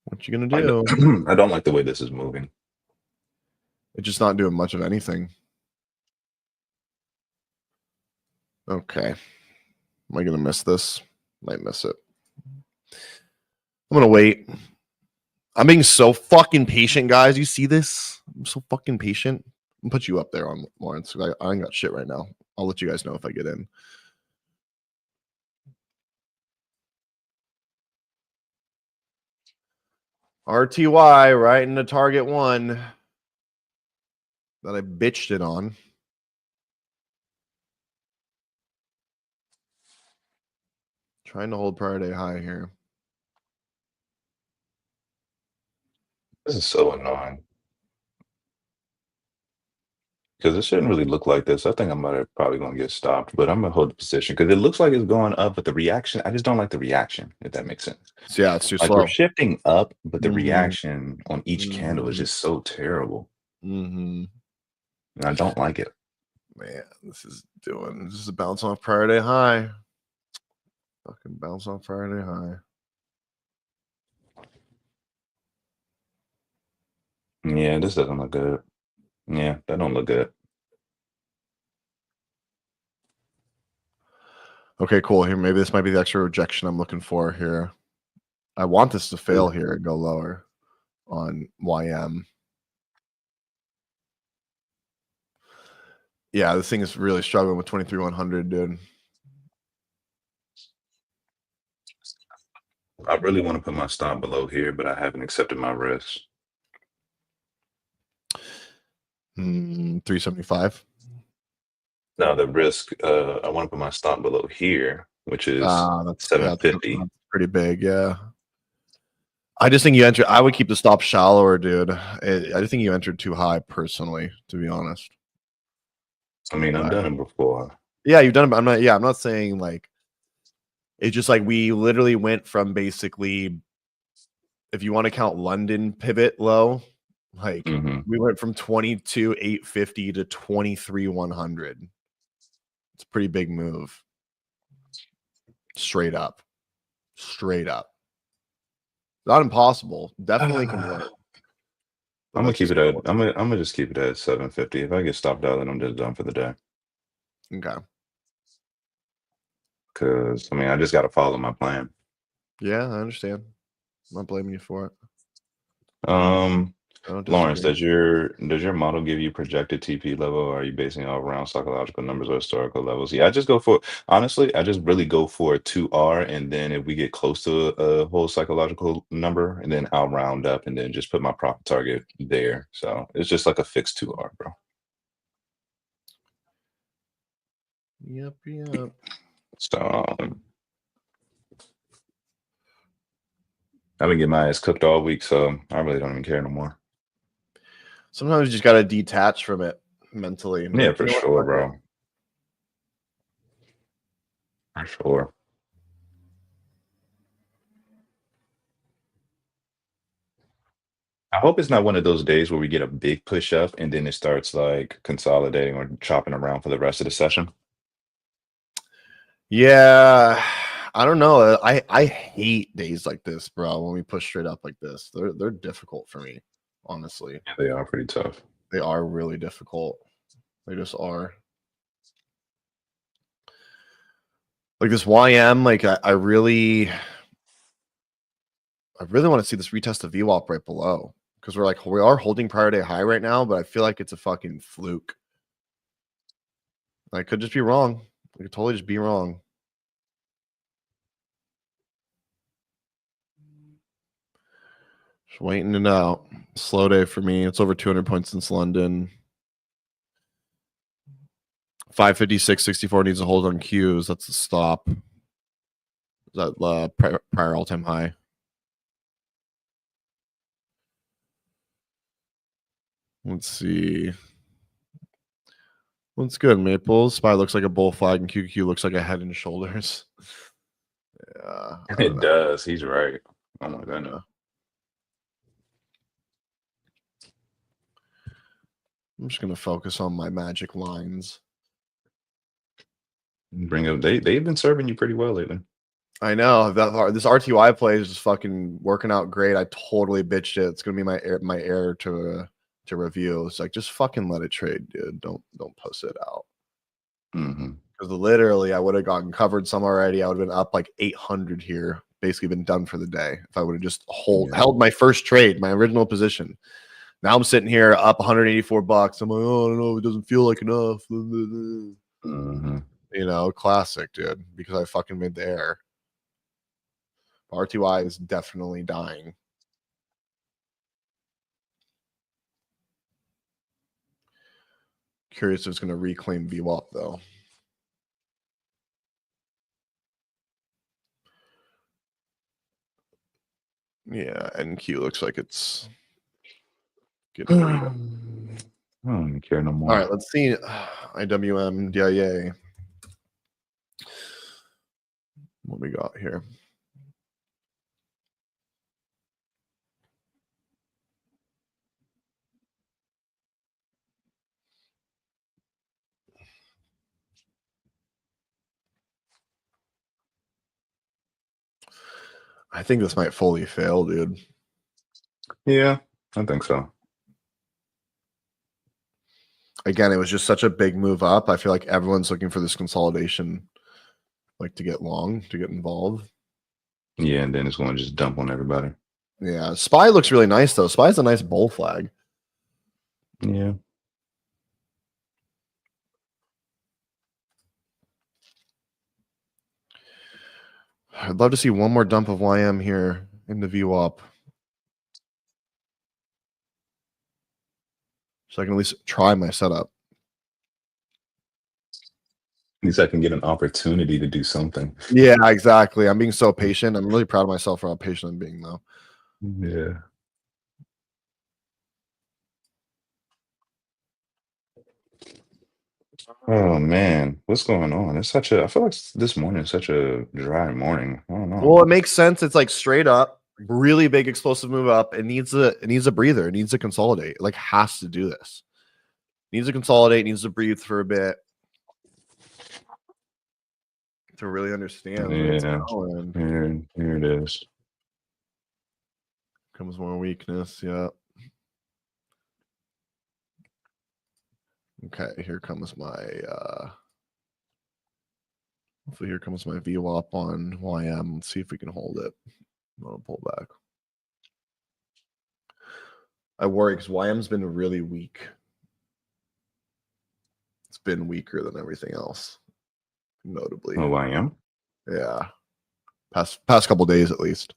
What you going to do? I don't like the way this is moving. It's just not doing much of anything. Okay. Am I going to miss this? Might miss it. I'm going to wait. I'm being so fucking patient, guys. You see this? I'm so fucking patient. I'm going to put you up there on Lawrence. I ain't got shit right now. I'll let you guys know if I get in. RTY right into target one that I bitched it on. Trying to hold prior day high here. This is so annoying. Because it shouldn't really look like this. I think I'm probably going to get stopped, but I'm going to hold the position because it looks like it's going up, but the reaction, I just don't like the reaction, if that makes sense. So yeah, it's too like slow. We're shifting up, but the reaction on each candle is just so terrible. And I don't like it. Man, this is a bounce off prior day high. Fucking bounce off prior day high. Yeah, this doesn't look good. Yeah, that don't look good. Okay, cool. Here, maybe this might be the extra rejection I'm looking for here. I want this to fail here and go lower on YM. Yeah, this thing is really struggling with 23,100, dude. I really want to put my stop below here, but I haven't accepted my risk. 375. No, the risk. I want to put my stop below here, which is 750. That's pretty big, yeah. I just think you entered. I would keep the stop shallower, dude. I just think you entered too high, personally, to be honest. I mean, I've done it before. Yeah, you've done it. I'm not saying like it's just like we literally went from basically, if you want to count London pivot low, like we went from 22,850 to 23,100. It's a pretty big move. Straight up. Not impossible. Definitely can work. I'm gonna keep it at. I'm gonna just keep it at 750. If I get stopped out, then I'm just done for the day. Okay. Because I mean, I just got to follow my plan. Yeah, I understand. I'm not blaming you for it. Lawrence, does your model give you projected TP level, or are you basing it around psychological numbers or historical levels? Yeah, I just go for honestly, I just really go for a 2R, and then if we get close to a whole psychological number, and then I'll round up and then just put my profit target there. So it's just like a fixed 2R, bro. Yep. So I've been getting my ass cooked all week, so I really don't even care no more. Sometimes you just gotta detach from it mentally. Yeah, for sure, bro. For sure. I hope it's not one of those days where we get a big push up and then it starts like consolidating or chopping around for the rest of the session. Yeah, I don't know. I hate days like this, bro. When we push straight up like this, they're difficult for me, honestly. Yeah, they are pretty tough. They are really difficult. They just are. Like this YM, like I really want to see this retest of VWAP right below, because we are holding prior day high right now, but I feel like it's a fucking fluke. I could just be wrong. I could totally just be wrong. Just waiting it out. Slow day for me. It's over 200 points since London. 556.64 needs to hold on Qs. That's the stop. Is that prior all-time high? Let's see. What's good, Maple? SPY looks like a bull flag and QQ looks like a head and shoulders. Yeah, it does. He's right. Oh my goodness. Yeah. I'm just gonna focus on my magic lines. Bring up. They've been serving you pretty well lately. I know that this RTY play is just fucking working out great. I totally bitched it. It's gonna be my error to review. It's like, just fucking let it trade, dude. Don't post it out. Because literally, I would have gotten covered some already. I would have been up like 800 here, basically been done for the day if I would have just held my first trade, my original position. Now I'm sitting here up 184 bucks. I'm like, oh, I don't know, it doesn't feel like enough. You know, classic, dude. Because I fucking made the error. RTY is definitely dying. Curious if it's going to reclaim VWAP though. Yeah, NQ looks like it's getting I don't even care no more. All right, let's see. IWM DIA. What we got here? I think this might fully fail, dude. Yeah, I think so. Again, it was just such a big move up. I feel like everyone's looking for this consolidation, like to get long, to get involved. Yeah, and then it's going to just dump on everybody. Yeah, SPY looks really nice though. SPY's a nice bull flag. Yeah. I'd love to see one more dump of YM here in the VWAP, so I can at least try my setup. At least I can get an opportunity to do something. Yeah, exactly. I'm being so patient. I'm really proud of myself for how patient I'm being, though. Yeah. Oh man, what's going on? It's such a. I feel like this morning is such a dry morning. I don't know. Well, it makes sense. It's like straight up, really big explosive move up. It needs a breather. It needs to consolidate. It like has to do this. It needs to consolidate. Needs to breathe for a bit to really understand where it's Yeah, going. here it is. Comes more weakness. Yeah. Okay, here comes my hopefully here comes my VWAP on YM. Let's see if we can hold it. I'm gonna pull back. I worry because YM's been really weak. It's been weaker than everything else, notably. Oh, I am. Yeah. Past couple days at least.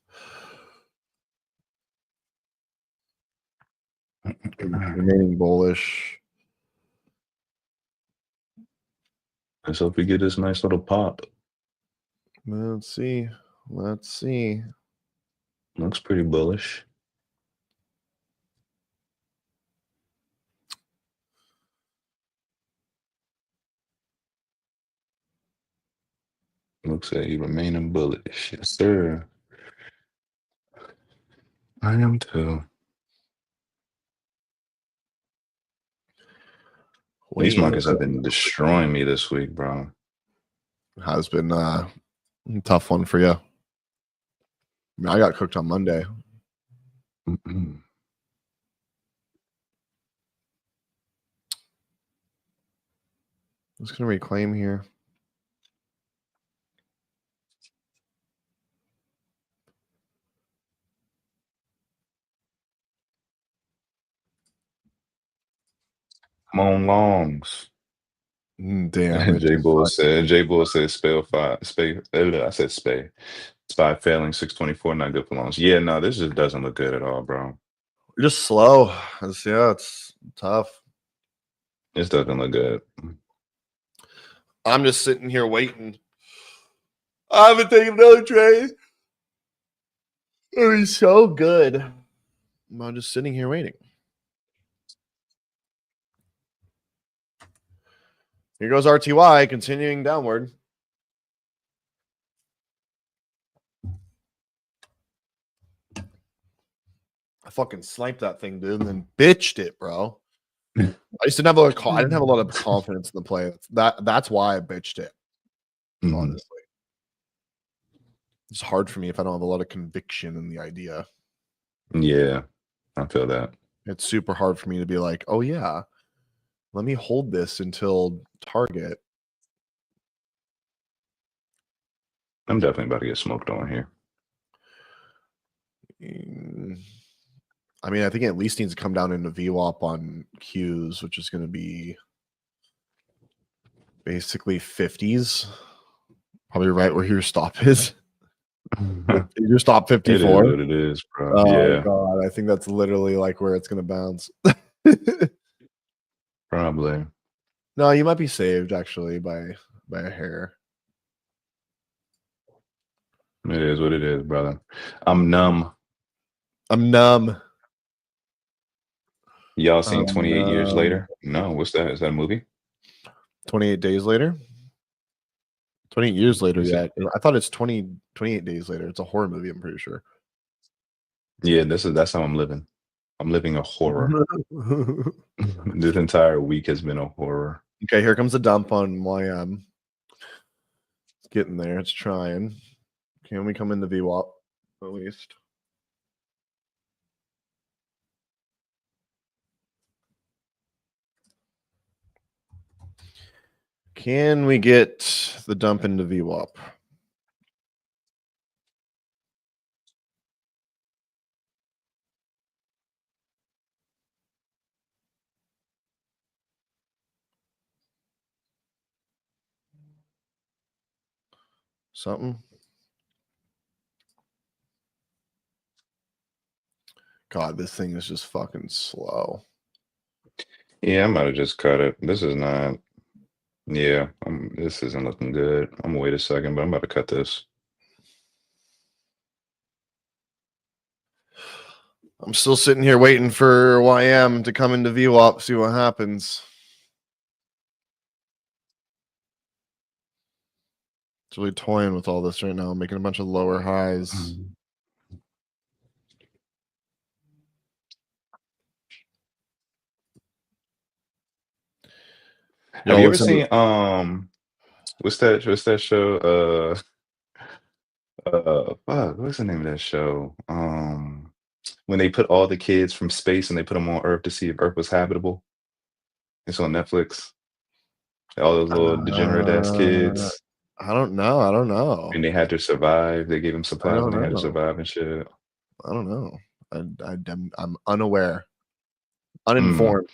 Remaining bullish. Let's hope we get this nice little pop. Let's see. Let's see. Looks pretty bullish. Looks like you remaining bullish. Yes, sir. I am too. These markets have been destroying me this week, bro. Has been a tough one for you. I mean, I got cooked on Monday. Mm-mm. I'm just gonna reclaim here. Come on, longs. Damn. J Bull said spell five. I said spay. Spy failing 624, not good for longs. Yeah, no, this just doesn't look good at all, bro. You're just slow. It's tough. This doesn't look good. I'm just sitting here waiting. I haven't taken another trade. It was so good. I'm just sitting here waiting. Here goes RTY continuing downward. I fucking sniped that thing, dude, and then bitched it, bro. I just didn't have a lot I didn't have a lot of confidence in the play. That's why I bitched it. Honestly. It's hard for me if I don't have a lot of conviction in the idea. Yeah, I feel that. It's super hard for me to be like, oh yeah, let me hold this until target. I'm definitely about to get smoked on here. I mean, I think it at least needs to come down into VWAP on Qs, which is going to be basically 50s. Probably right where your stop is. Your stop 54. It is what it is, bro. Oh yeah. God, I think that's literally like where it's going to bounce. Probably. No, you might be saved actually by a hair. It is what it is, brother. I'm numb. Y'all seen 28 years later? No, what's that? Is that a movie? 28 days later? 28 years later yet. I thought it's 28 days later. It's a horror movie, I'm pretty sure. Yeah, that's how I'm living. I'm living a horror. This entire week has been a horror. Okay, here comes a dump on YM. It's getting there. It's trying. Can we come into VWAP at least? Can we get the dump into VWAP? Something? God, this thing is just fucking slow. Yeah, I'm about to just cut it. This is not. Yeah, this isn't looking good. I'm gonna wait a second, but I'm about to cut this. I'm still sitting here waiting for YM to come into VWAP, see what happens. It's really toying with all this right now, making a bunch of lower highs. Have you ever seen what's that show? Fuck, what's the name of that show? When they put all the kids from space and they put them on Earth to see if Earth was habitable. It's on Netflix. All those little degenerate ass kids, I don't know. I don't know. and they had to survive. They gave them I supplies don't and they had to know. survive and shit. I don't know. I'm unaware, Mm. uninformed.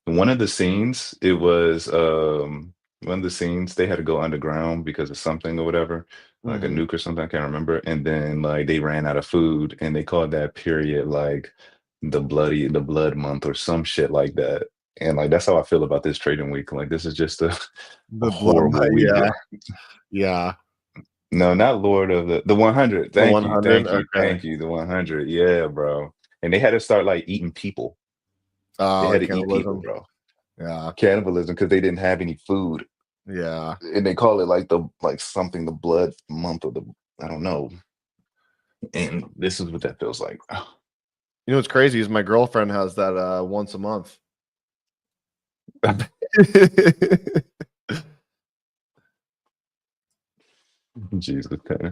One of the scenes, it was one of the scenes they had to go underground because of something or whatever, like a Mhm. nuke or something, I can't remember. And then like they ran out of food and they called that period like the blood month or some shit like that. And like that's how I feel about this trading week. Like this is just a The blood, horrible week. yeah, yeah. No, not Lord of the 100. The Thank you, 100. thank you, Okay. thank you. The 100. Yeah, bro. And they had to start like eating people. They Oh, had to eat people, cannibalism. bro. Yeah, Cannibalism because they didn't have any food. yeah. And they call it like something the blood month or the I don't know. And this is what that feels like. You know what's crazy is my girlfriend has that once a month. Jesus, okay.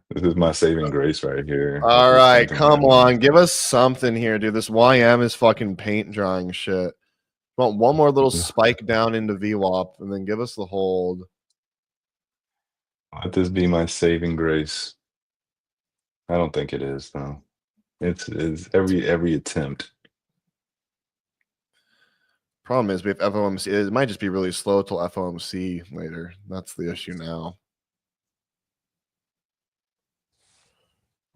This is my saving grace right here. All Hopefully right, something come happens. on, give us something here, dude. This YM is fucking paint drying shit. Want one more little spike down into VWAP and then give us the hold. Let this be my saving grace. I don't think it is though. It's every attempt. Problem is we have FOMC. It might just be really slow till FOMC later. That's the issue now.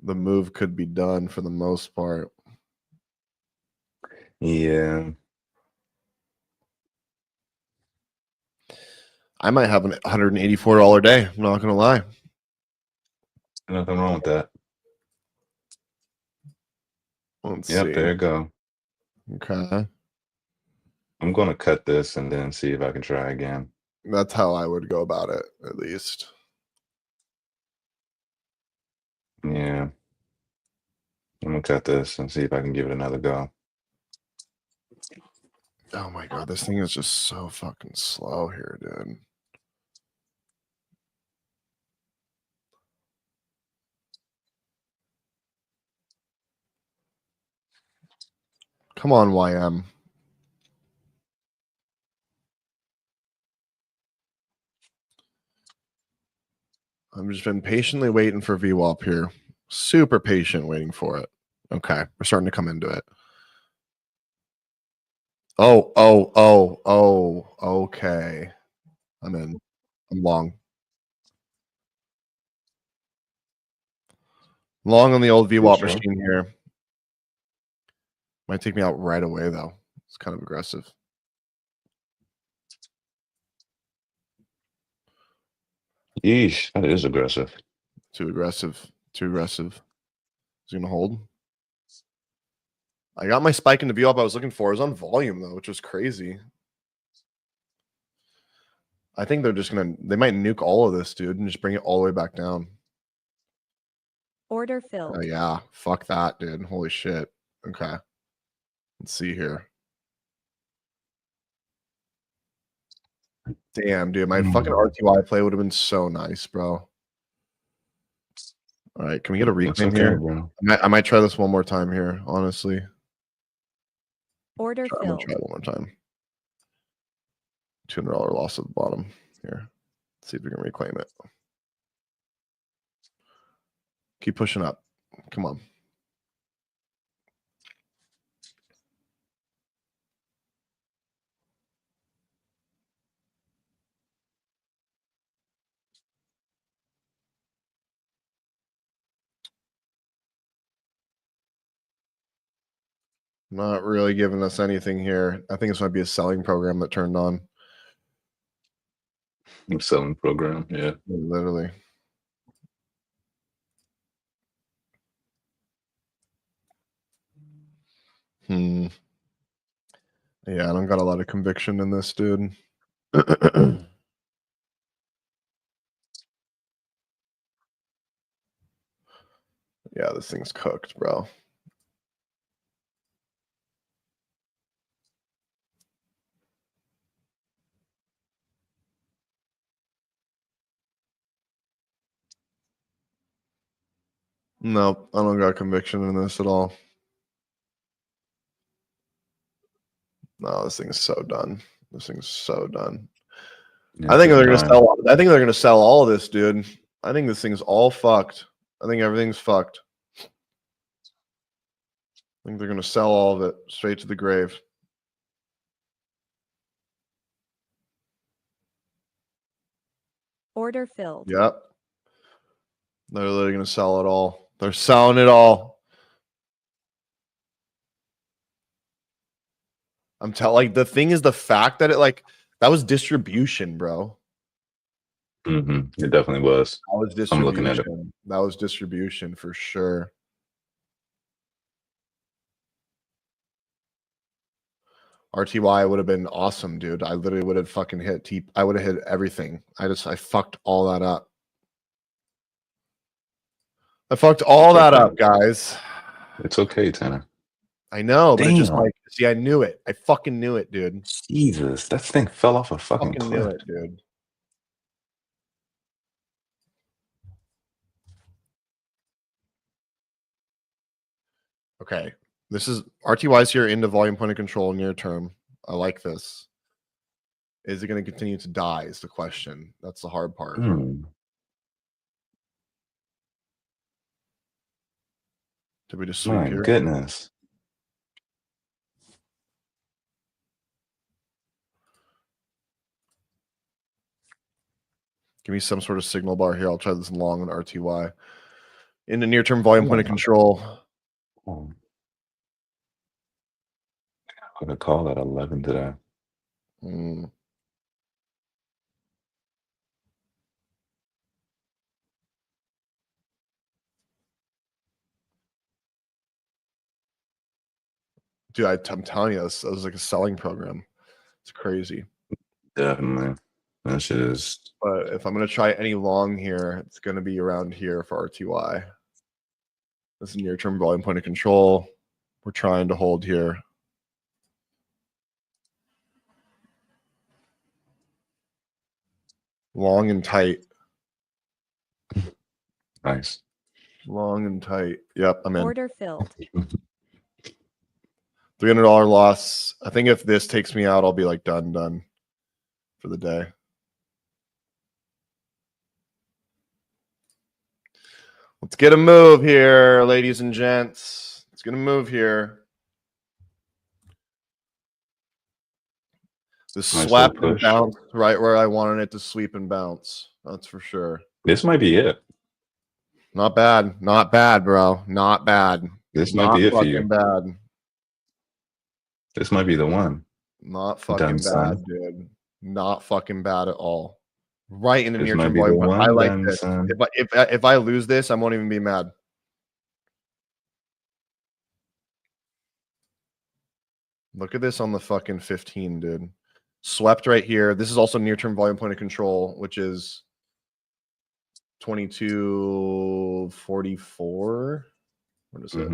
The move could be done for the most part. Yeah. I might have an $184 day. I'm not gonna lie. Nothing wrong with that. Let's Yep, see. there you go. Okay. I'm gonna cut this and then see if I can try again. That's how I would go about it, at least. Yeah. I'm gonna cut this and see if I can give it another go. Oh my god, this thing is just so fucking slow here, dude. Come on, YM. I've just been patiently waiting for VWAP here. Super patient waiting for it. Okay, we're starting to come into it. Oh, okay. I'm in. I'm long. Long on the old VWAP machine here. Might take me out right away, though. It's kind of aggressive. Yeesh, that is aggressive. Too aggressive. Too aggressive. Is he going to hold? I got my spike into VWAP I was looking for. It was on volume, though, which was crazy. I think they're just going to, they might nuke all of this, dude, and just bring it all the way back down. Order filled. Oh, yeah. Fuck that, dude. Holy shit. Okay. Let's see here. Damn, dude. My fucking RTY play would have been so nice, bro. All right. Can we get a reclaim okay, here? bro. I might try this one more time here, honestly. Order I'm going to filled. try it one more time. $200 loss at the bottom here. Let's see if we can reclaim it. Keep pushing up. Come on. Not really giving us anything here. I think this might be a selling program that turned on. Selling program, yeah. Literally. Yeah, I don't got a lot of conviction in this, dude. Yeah, this thing's cooked, bro. Nope, I don't got conviction in this at all. No, this thing's so done. This thing's so done. Yeah, I think they're gonna sell. I think they're gonna sell all of this, dude. I think this thing's all fucked. I think everything's fucked. I think they're gonna sell all of it straight to the grave. Order filled. Yep. They're literally gonna sell it all. They're selling it all. I'm telling. Like the thing is the fact that it that was distribution, bro. It definitely was. That was distribution. I'm looking at it. That was distribution for sure. RTY would have been awesome, dude. I literally would have fucking hit I would have hit everything. I fucked all that up. I fucked all that up, guys. It's okay, Tanner. I know, but it's just like, see, I knew it. I fucking knew it, dude. Jesus, that thing fell off a fucking cliff. Knew it, dude. Okay, this is RTY's here into volume point of control near term. I like this. Is it going to continue to die? Is the question. That's the hard part. Did we just sweep here? My goodness. Give me some sort of signal bar here. I'll try this long on RTY. In the near term volume point of control. I'm going to call at 11 today. Dude, I'm telling you, this was like a selling program. It's crazy. Definitely. That shit is. But if I'm going to try any long here, it's going to be around here for RTY. This is near-term volume point of control. We're trying to hold here. Long and tight. Nice. Long and tight. Yep, I'm in. Order filled. $300 loss. I think if this takes me out, I'll be like done for the day. Let's get a move here, ladies and gents. Let's get a move here. The swept and bounce right where I wanted it to sweep and bounce. That's for sure. This might be it. Not bad. Not bad, bro. Not bad. This might be it for you. Bad. This might be the one. Not fucking bad, dude. Not fucking bad at all. Right in the near term volume. I like this. If I lose this, I won't even be mad. Look at this on the fucking 15, dude. Swept right here. This is also near term volume point of control, which is 2244. What is it?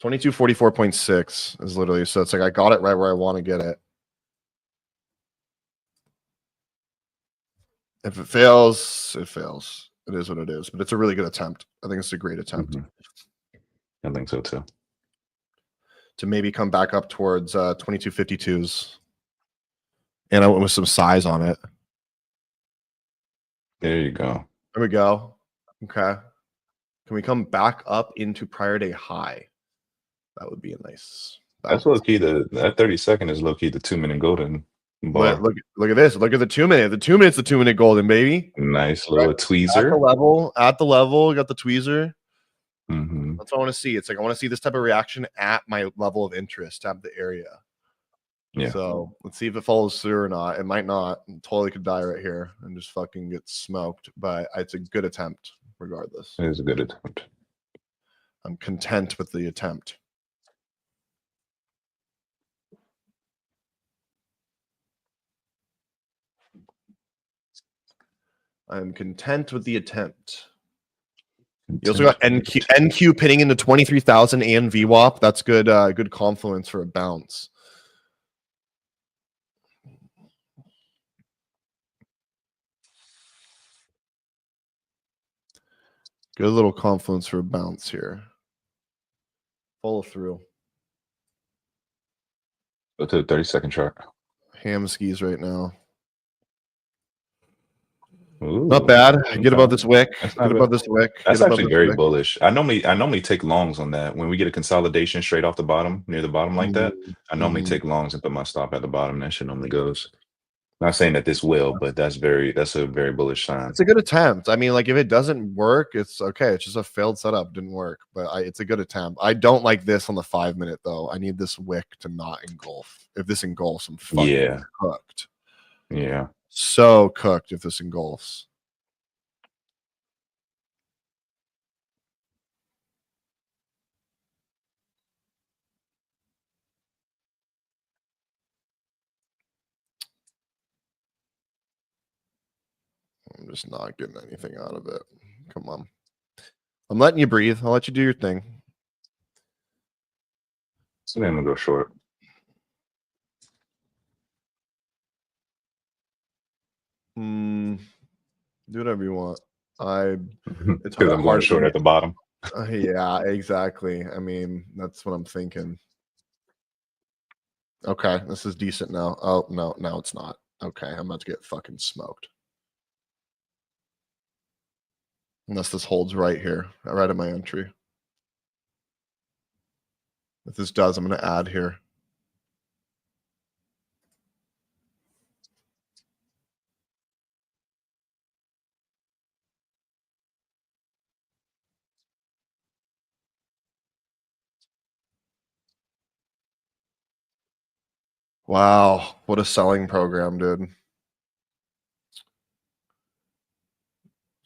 2244.6 is literally, so it's like I got it right where I want to get it. If it fails, it fails. It is what it is, but it's a really good attempt. I think it's a great attempt. I think so too. To maybe come back up towards 2252s. And I went with some size on it. There you go. There we go. Okay. Can we come back up into prior day high? That would be a nice. That's low key. That 30-second is low key the 2-minute golden bar. Look at this. Look at the 2-minute. The 2-minute's the 2-minute golden, baby. Nice little tweezer. At the level, got the tweezer. Mm-hmm. That's what I want to see. It's like I want to see this type of reaction at my level of interest, at the area. Yeah. So let's see if it follows through or not. It might not. It totally could die right here and just fucking get smoked. But it's a good attempt, regardless. It is a good attempt. I'm content with the attempt. I'm content with the attempt. You also got NQ pitting into 23,000 and VWAP. That's good. Good confluence for a bounce. Good little confluence for a bounce here. Follow through. Go to the 30-second chart. Ham skis right now. Ooh, not bad. Get above this wick. Get above this wick. That's actually very bullish. I normally take longs on that. When we get a consolidation straight off the bottom, near the bottom like that, I normally take longs and put my stop at the bottom. That shit normally goes. Not saying that this will, but that's a very bullish sign. It's a good attempt. I mean, like if it doesn't work, it's okay. It's just a failed setup. Didn't work, but it's a good attempt. I don't like this on the 5 minute though. I need this wick to not engulf. If this engulfs, I'm fucking cooked. Yeah. So cooked if this engulfs. I'm just not getting anything out of it. Come on. I'm letting you breathe. I'll let you do your thing. So then we'll go short. Do whatever you want. It's because I'm going short at the bottom. Yeah, exactly. I mean, that's what I'm thinking. Okay, this is decent now. Oh, no, it's not. Okay, I'm about to get fucking smoked. Unless this holds right here, right at my entry. If this does, I'm going to add here. Wow, what a selling program, dude.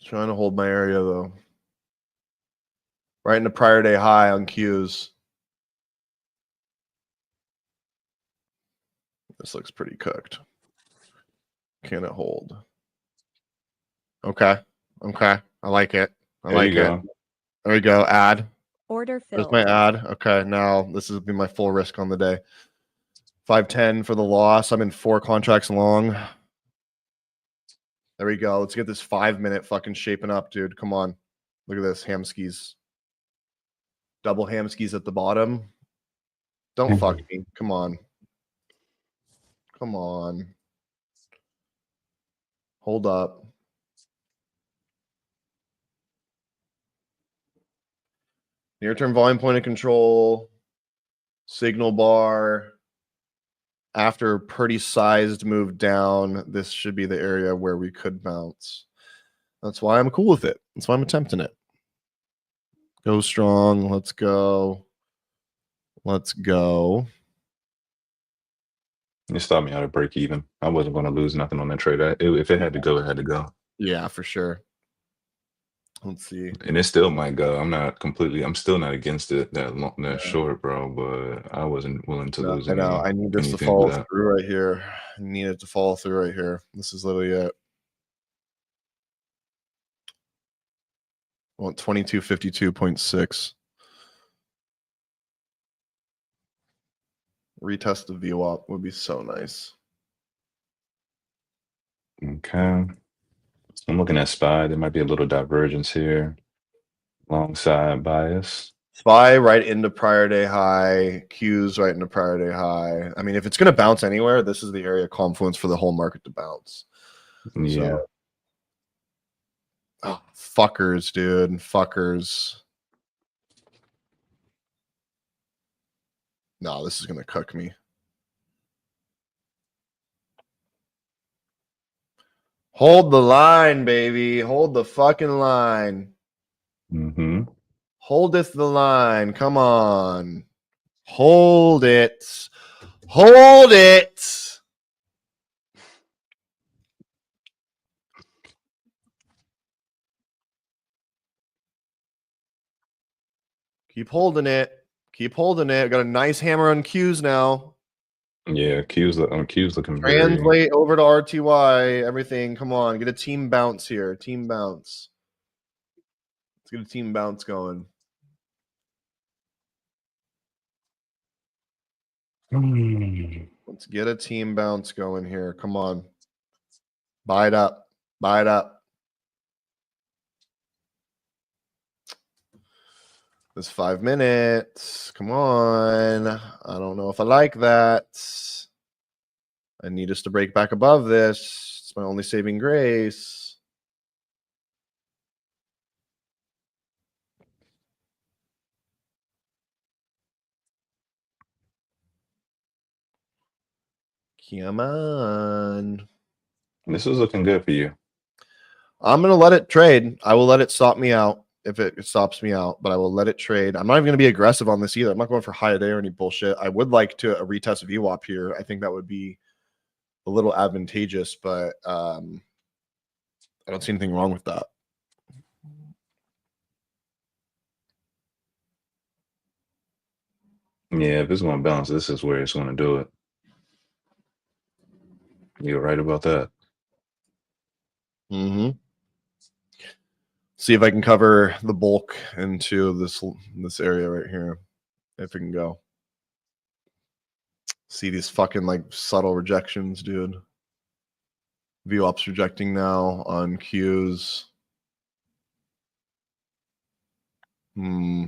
Trying to hold my area, though. Right in the prior day high on Qs. This looks pretty cooked. Can it hold? Okay. I like it. There we go. Add. Order filled. There's my ad. Okay, now this has been my full risk on the day. 510 for the loss. I'm in 4 contracts long. There we go. Let's get this 5 minute fucking shaping up, dude. Come on. Look at this. Ham skis. Double ham skis at the bottom. Don't fuck me. Come on. Hold up. Near-term volume point of control. Signal bar. After a pretty sized move down, this should be the area where we could bounce. That's why I'm cool with it. That's why I'm attempting it. Go strong. Let's go. You stopped me out of break even. I wasn't going to lose nothing on that trade. If it had to go, it had to go. Yeah, for sure. Let's see. And it still might go. I'm still not against it that short, bro, but I wasn't willing to lose any. I need this to follow through right here. I need it to follow through right here. This is literally it. I want 2252.6. Retest the VWAP would be so nice. Okay. I'm looking at SPY. There might be a little divergence here. Long side bias. SPY right into prior day high. Qs right into prior day high. I mean, if it's going to bounce anywhere, this is the area of confluence for the whole market to bounce. Yeah. So, oh, fuckers, dude. Fuckers. No, this is going to cook me. Hold the line, baby. Hold the fucking line. Holdeth the line. Come on. Hold it. Hold it. Keep holding it. Keep holding it. Got a nice hammer on Qs now. Yeah, Q's looking very. Translate over to RTY. Everything. Come on, get a team bounce here. Team bounce. Let's get a team bounce going. Let's get a team bounce going here. Come on. Buy it up. Buy it up. This 5 minutes. Come on. I don't know if I like that. I need us to break back above this. It's my only saving grace. Come on. This is looking good for you. I'm going to let it trade. I will let it stop me out if it stops me out, but I will let it trade. I'm not even going to be aggressive on this either. I'm not going for high a day or any bullshit. I would like to retest VWAP here. I think that would be a little advantageous, but I don't see anything wrong with that. Yeah, if it's going to bounce, this is where it's going to do it. You're right about that. Mm-hmm. See if I can cover the bulk into this area right here. If we can go. See these fucking like subtle rejections, dude. VWAP's rejecting now on Qs. Motherfucker,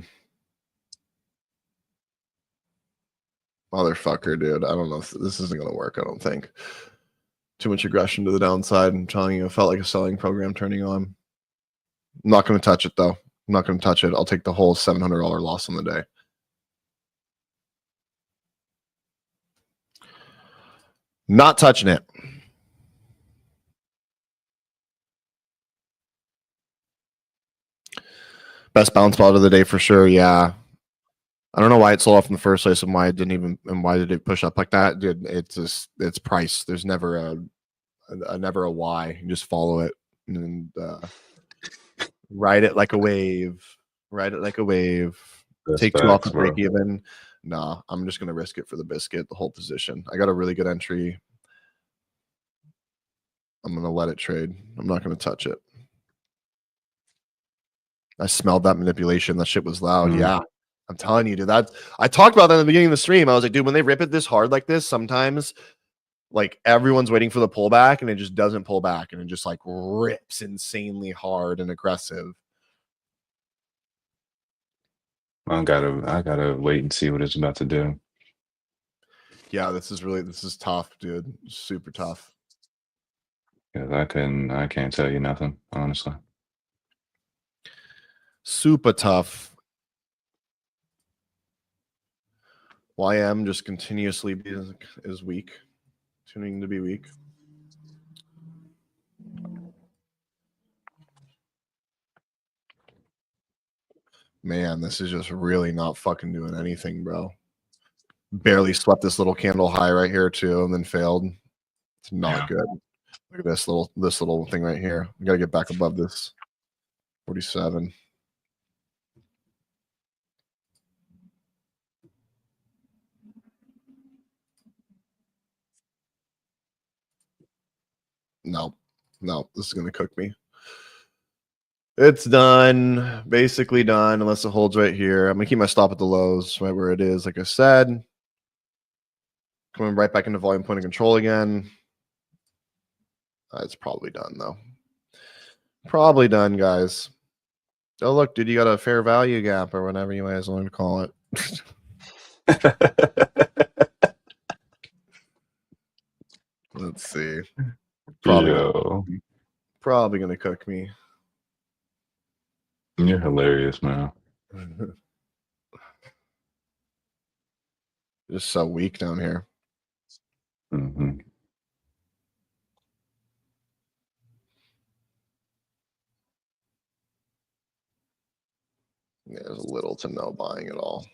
dude. I don't know if this isn't going to work. I don't think. Too much aggression to the downside. I'm telling you, it felt like a selling program turning on. I'm not going to touch it, though. I'm not going to touch it. I'll take the whole $700 loss on the day. Not touching it. Best bounce spot of the day for sure. Yeah. I don't know why it sold off in the first place and why it didn't even, and why did it push up like that? Dude, it's price. There's never a why. You just follow it and ride it like a wave. Ride it like a wave. That's Take facts, 2 off the bro. break even. Nah, I'm just gonna risk it for the biscuit, the whole position. I got a really good entry. I'm gonna let it trade. I'm not gonna touch it. I smelled that manipulation. That shit was loud. Yeah. I'm telling you, dude. That I talked about that in the beginning of the stream. I was like, dude, when they rip it this hard like this, sometimes like everyone's waiting for the pullback and it just doesn't pull back and it just like rips insanely hard and aggressive. I gotta wait and see what it's about to do. Yeah, this is tough, dude. Super tough. Because I can't tell you nothing, honestly. Super tough. YM just continuously is weak. Tuning to be weak. Man, this is just really not fucking doing anything, bro. Barely swept this little candle high right here too, and then failed. It's not good. Look at this little thing right here. We gotta get back above this 47. No, this is gonna cook me. It's done, basically done, unless it holds right here. I'm gonna keep my stop at the lows, right where it is. Like I said, coming right back into volume point of control again. It's probably done though. Probably done, guys. Oh look, dude, you got a fair value gap or whatever you guys want to call it. Let's see. Probably gonna cook me. You're hilarious, man. Just so weak down here. Mm-hmm. Yeah, there's little to no buying at all.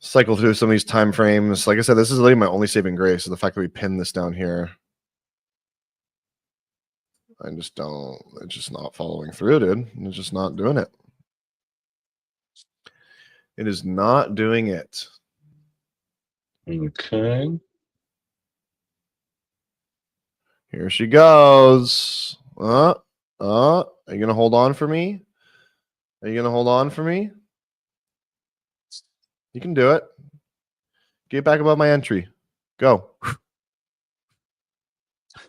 Cycle through some of these time frames. Like I said, this is literally my only saving grace. So the fact that we pin this down here, I just don't. It's just not following through, dude. It's just not doing it. It is not doing it. Okay. Here she goes. Are you gonna hold on for me? Are you gonna hold on for me? You can do it. Get back above my entry. Go.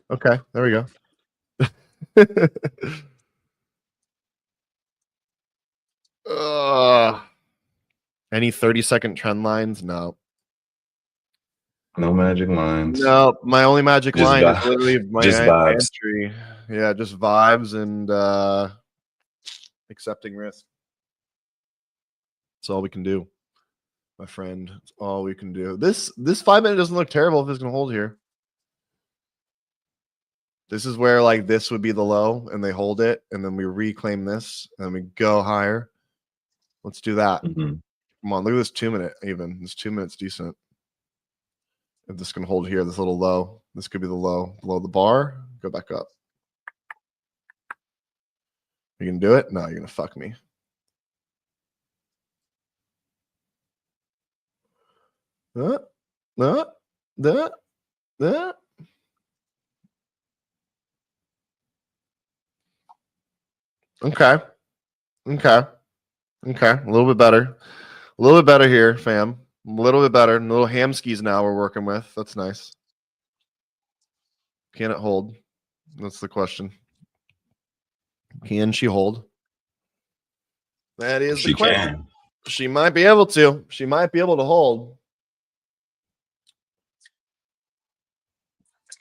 Okay, there we go. Any 30-second trend lines? No. No magic lines. No, my only magic Just line is literally my vibes. entry. Yeah, just vibes and accepting risk. That's all we can do, my friend. That's all we can do. This 5 minute doesn't look terrible if it's gonna hold here. This is where like this would be the low, and they hold it, and then we reclaim this, and then we go higher. Let's do that. Come on, look at this 2 minute. Even this 2 minutes decent. If this can hold here, this little low, this could be the low below the bar. Go back up. You can do it? No, you're gonna fuck me. Okay. Okay. Okay. A little bit better. A little bit better here, fam. A little bit better. Little ham skis now we're working with. That's nice. Can it hold? That's the question. Can she hold? That is the question. She might be able to. She might be able to hold.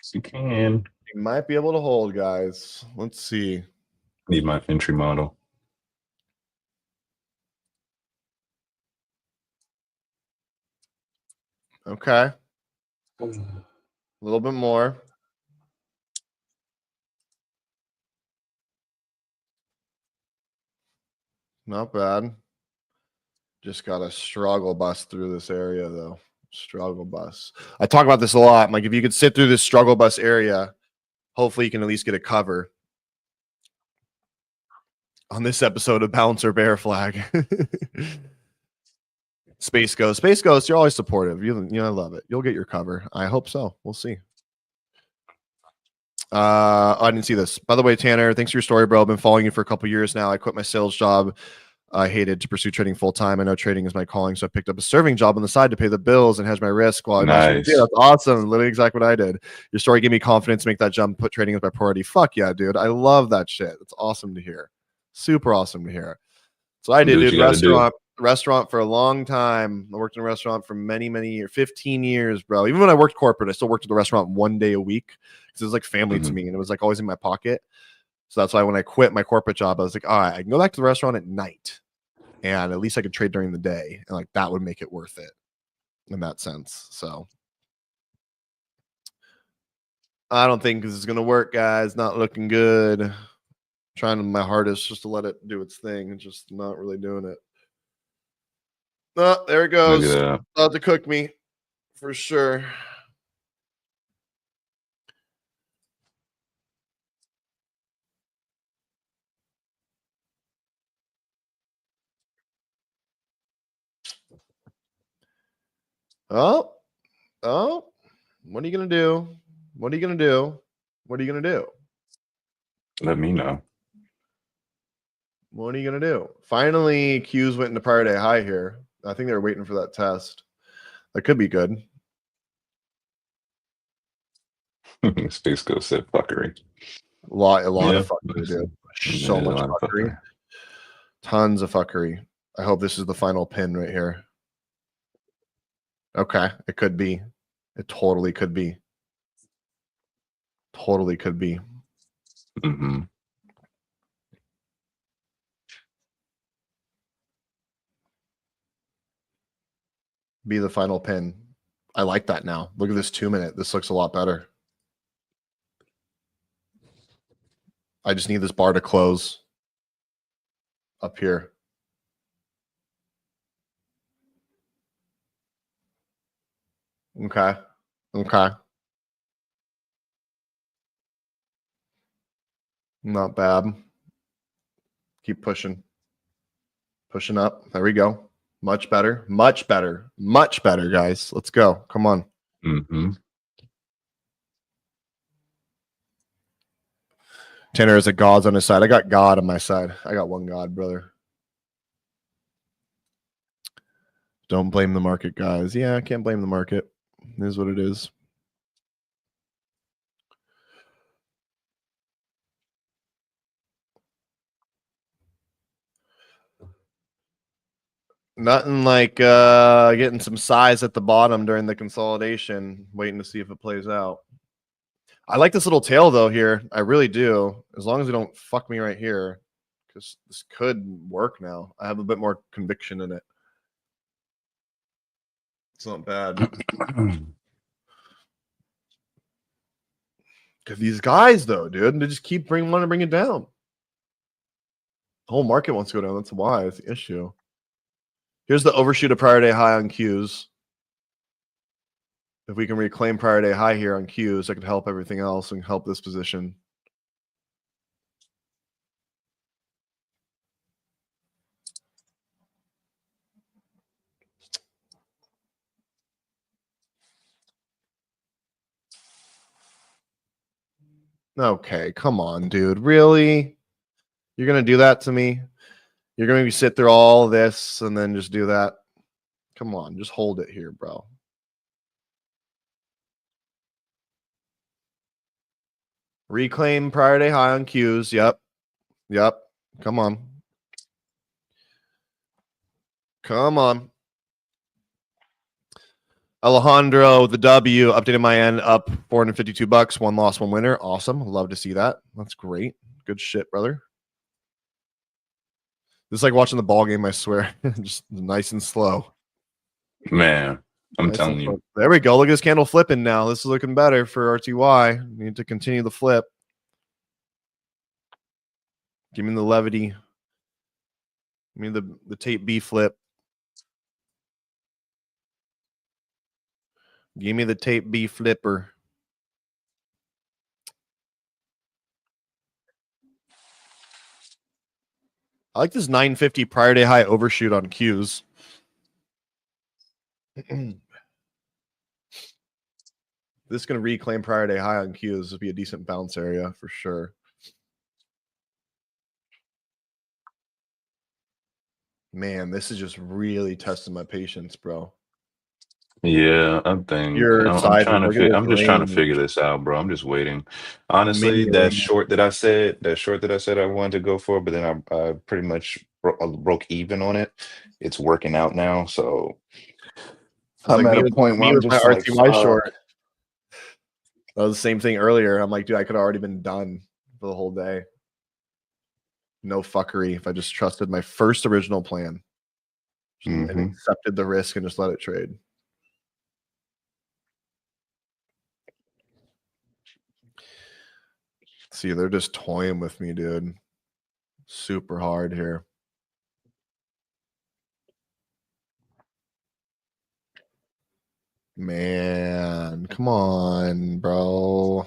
She can. She might be able to hold, guys. Let's see. Need my entry model. Okay. A little bit more. Not bad. Just got to struggle bus through this area, though. Struggle bus. I talk about this a lot. I'm like, if you could sit through this struggle bus area, hopefully you can at least get a cover on this episode of Bouncer Bear Flag. Space Ghost, you're always supportive. You know, I love it. You'll get your cover. I hope so. We'll see. I didn't see this. By the way, Tanner, thanks for your story, bro. I've been following you for a couple years now. I quit my sales job. I hated to pursue trading full time. I know trading is my calling, so I picked up a serving job on the side to pay the bills and hedge my risk while I nice. Yeah, that's awesome. Literally exactly what I did. Your story gave me confidence to make that jump, put trading as my priority. Fuck yeah, dude. I love that shit. It's awesome to hear. Super awesome to hear. So I did, dude. Restaurant for a long time. I worked in a restaurant for many, many years, 15 years, bro. Even when I worked corporate, I still worked at the restaurant 1 day a week because it was like family to me, and it was like always in my pocket. So that's why when I quit my corporate job, I was like, all right, I can go back to the restaurant at night, and at least I could trade during the day, and like that would make it worth it in that sense. So I don't think this is gonna work, guys. Not looking good. Trying my hardest just to let it do its thing and just not really doing it. Oh, there it goes. About to cook me for sure. Oh, what are you gonna do? What are you gonna do? What are you gonna do? Let me know. What are you gonna do? Finally, Q's went into prior day high here. I think they were waiting for that test. That could be good. Space Ghost said fuckery. A lot of fuckery, dude. So much fuckery. Tons of fuckery. I hope this is the final pin right here. Okay, it could be. It totally could be. Totally could be. Be the final pin. I like that now. Look at this 2 minute. This looks a lot better. I just need this bar to close up here. Okay. Okay. Not bad. Keep pushing. Pushing up. There we go. Much better. Much better. Much better, guys. Let's go. Come on. Mm-hmm. Tanner is a God's on his side. I got God on my side. I got one God, brother. Don't blame the market, guys. Yeah, I can't blame the market. It is what it is. Nothing like getting some size at the bottom during the consolidation, waiting to see if it plays out. I like this little tail though here. I really do. As long as they don't fuck me right here, because this could work now. I have a bit more conviction in it. It's not bad. Because these guys though, dude, they just keep wanting to bring it down. The whole market wants to go down. That's why it's the issue. Here's the overshoot of prior day high on Qs. If we can reclaim prior day high here on Qs, that could help everything else and help this position. Okay, come on, dude. Really? You're going to do that to me? You're going to sit through all this and then just do that? Come on, just hold it here, bro. Reclaim prior day high on Qs. Yep. Yep. Come on. Come on. Alejandro, the W, updated my end up $452. One loss, one winner. Awesome. Love to see that. That's great. Good shit, brother. This is like watching the ball game, I swear. Just nice and slow. Man, I'm telling you. There we go. Look at this candle flipping now. This is looking better for RTY. Need to continue the flip. Give me the levity. Give me the tape B flip. Give me the tape B flipper. I like this 950 prior day high overshoot on Qs. This is going to reclaim prior day high on Qs. This would be a decent bounce area for sure. Man, this is just really testing my patience, bro. Yeah, I'm trying to. I'm just trying to figure this out, bro. I'm just waiting. Honestly, that short that I said I wanted to go for, but then I pretty much broke even on it. It's working out now, so I'm at a point where I'm just like, RTY short. That was the same thing earlier. I'm like, dude, I could have already been done for the whole day. No fuckery if I just trusted my first original plan and accepted the risk and just let it trade. See, they're just toying with me, dude. Super hard here. Man, come on, bro.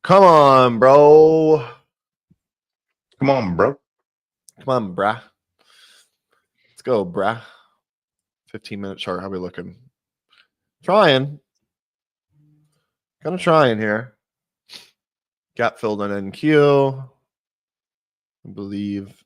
Come on, bro. Come on, bro. Come on, brah. Let's go, brah. 15-minute chart. How we looking? Trying. Kind of trying here. Gap filled on NQ. I believe.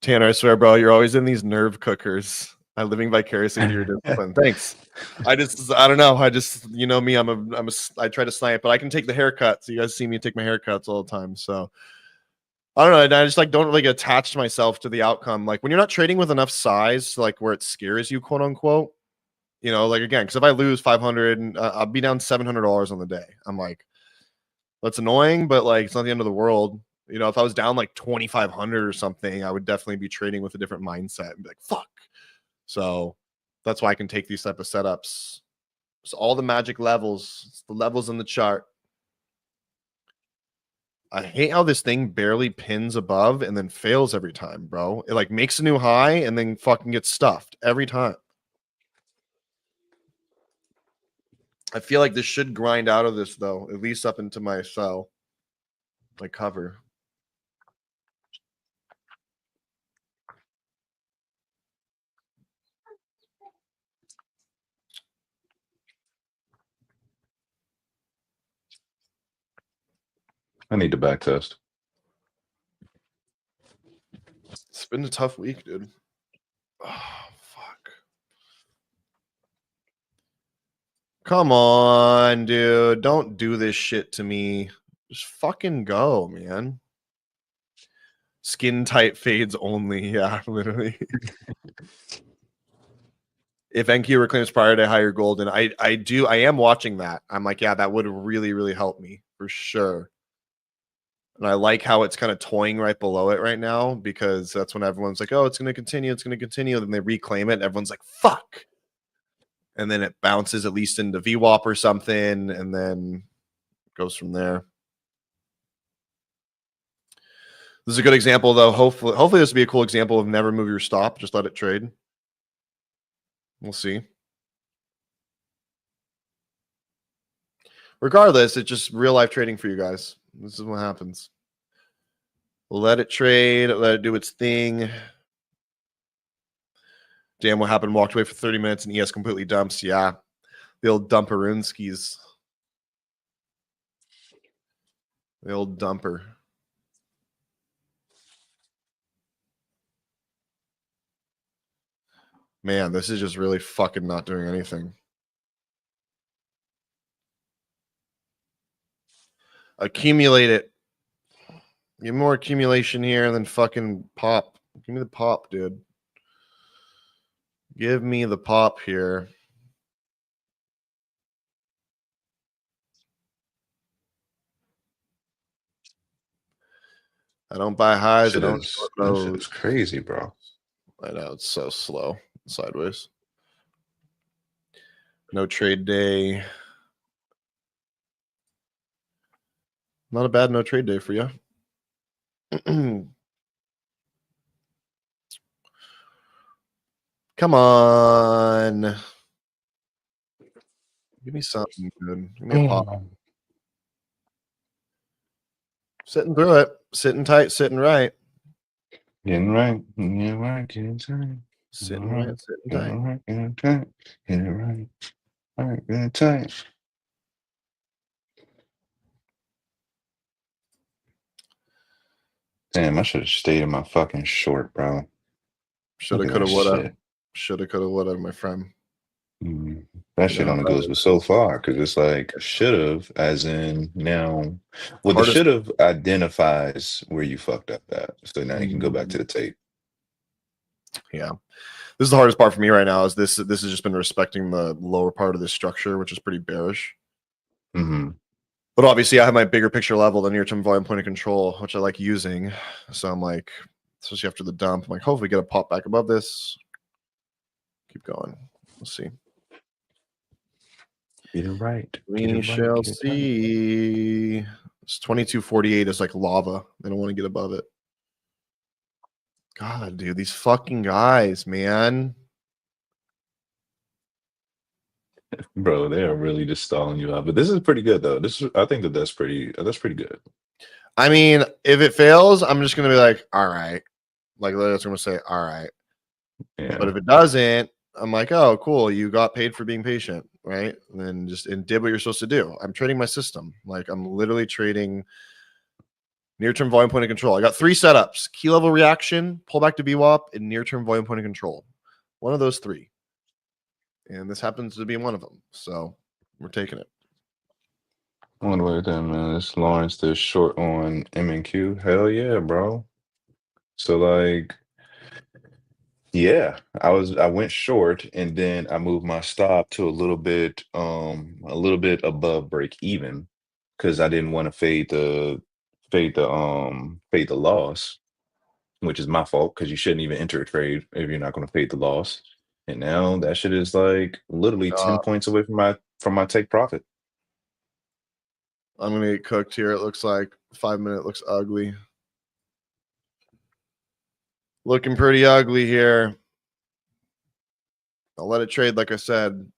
Tanner, I swear, bro, you're always in these nerve cookers. I'm living vicariously through your discipline. Thanks. I don't know. You know me. I try to snipe, but I can take the haircuts. You guys see me take my haircuts all the time. So I don't know. I just don't really attach myself to the outcome. Like when you're not trading with enough size, like where it scares you, quote unquote. You know, like again, because if I lose 500, I'll be down $700 on the day. I'm like, that's annoying, but like it's not the end of the world. You know, if I was down like 2,500 or something, I would definitely be trading with a different mindset and be like, fuck. So that's why I can take these type of setups. It's all the magic levels. It's the levels in the chart. I hate how this thing barely pins above and then fails every time, bro. It like makes a new high and then fucking gets stuffed every time. I feel like this should grind out of this though, at least up into my sell. like cover. I need to back test. It's been a tough week, dude. Oh, fuck. Come on, dude. Don't do this shit to me. Just fucking go, man. Skin tight fades only. Yeah, literally. If NQ reclaims prior to higher gold, and I am watching that. I'm like, yeah, that would really, really help me for sure. And I like how it's kind of toying right below it right now, because that's when everyone's like, oh, it's going to continue. It's going to continue. Then they reclaim it. And everyone's like, fuck. And then it bounces at least into VWAP or something. And then goes from there. This is a good example, though. Hopefully this will be a cool example of never move your stop. Just let it trade. We'll see. Regardless, it's just real life trading for you guys. This is what happens. Let it trade. Let it do its thing. Damn, what happened? Walked away for 30 minutes and ES completely dumps. Yeah. The old dumperoonskis. The old dumper. Man, this is just really fucking not doing anything. Accumulate it. Get more accumulation here and then fucking pop. Give me the pop, dude. Give me the pop here. I don't buy highs. I don't short That shit is crazy, bro. I know, it's so slow. Sideways. No trade day. Not a bad no trade day for you. Come on. Give me something good. Give me a pop. Sitting through it. Sitting tight, sitting right. Getting right. Getting right. Getting tight. Sitting right, sitting tight. Getting right. Getting tight. Getting right. All right. Getting tight. Damn, I should have stayed in my fucking short, bro. Shoulda, coulda, woulda. Shoulda, coulda, woulda, my friend. That shit only goes with so far, because it's like should have, as in now. Well, the should have identifies where you fucked up at, so now you can go back to the tape. Yeah, this is the hardest part for me right now. Is this has just been respecting the lower part of this structure, which is pretty bearish. But obviously, I have my bigger picture level, the near-term volume point of control, which I like using. So I'm like, especially after the dump, I'm like, hopefully get a pop back above this. Keep going. We'll see. Get it right. We shall see. It's 2248 is like lava. They don't want to get above it. God, dude, these fucking guys, man. Bro, they are really just stalling you out. But this is pretty good, though. I think that's pretty good. I mean, if it fails, I'm just gonna be like, all right. Like, that's gonna say, all right. Yeah. But if it doesn't, I'm like, oh, cool. You got paid for being patient, right? And then and did what you're supposed to do. I'm trading my system. Like, I'm literally trading near-term volume point of control. I got 3 setups: key level reaction, pullback to VWAP, and near-term volume point of control. One of those 3. And this happens to be one of them. So we're taking it. One way then, man. It's Lawrence the short on M&Q. Hell yeah, bro. So like, yeah, I went short and then I moved my stop to a little bit above break even, because I didn't want to fade the loss, which is my fault, because you shouldn't even enter a trade if you're not going to fade the loss. And now that shit is like literally 10 points away from my take profit. I'm gonna get cooked here. It looks like 5 minute looks ugly. Looking pretty ugly here. I'll let it trade, like I said.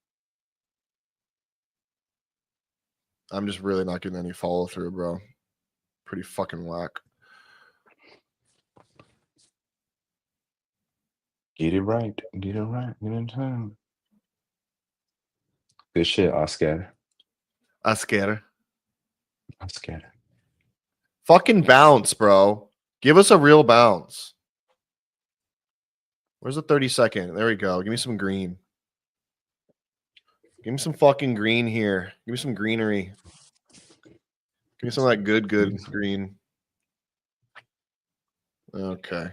I'm just really not getting any follow through, bro. pretty fucking whack. Get it right. Get it right. Get in time. Good shit, Oscar. Oscar. Oscar. Fucking bounce, bro. Give us a real bounce. Where's the 30-second? There we go. Give me some green. Give me some fucking green here. Give me some greenery. Give me some of that good green. Okay.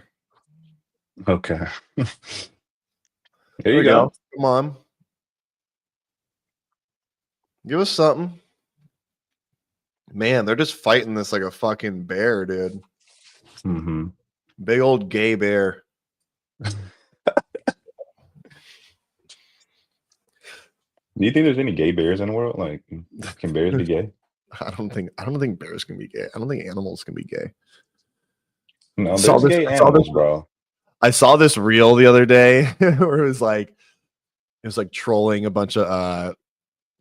Okay. There you go. Come on. Give us something. Man, they're just fighting this like a fucking bear, dude. Mm-hmm. Big old gay bear. Do you think there's any gay bears in the world? Like, can bears be gay? I don't think bears can be gay. I don't think animals can be gay. No, there's gay animals, bro. I saw this reel the other day where it was like trolling a bunch of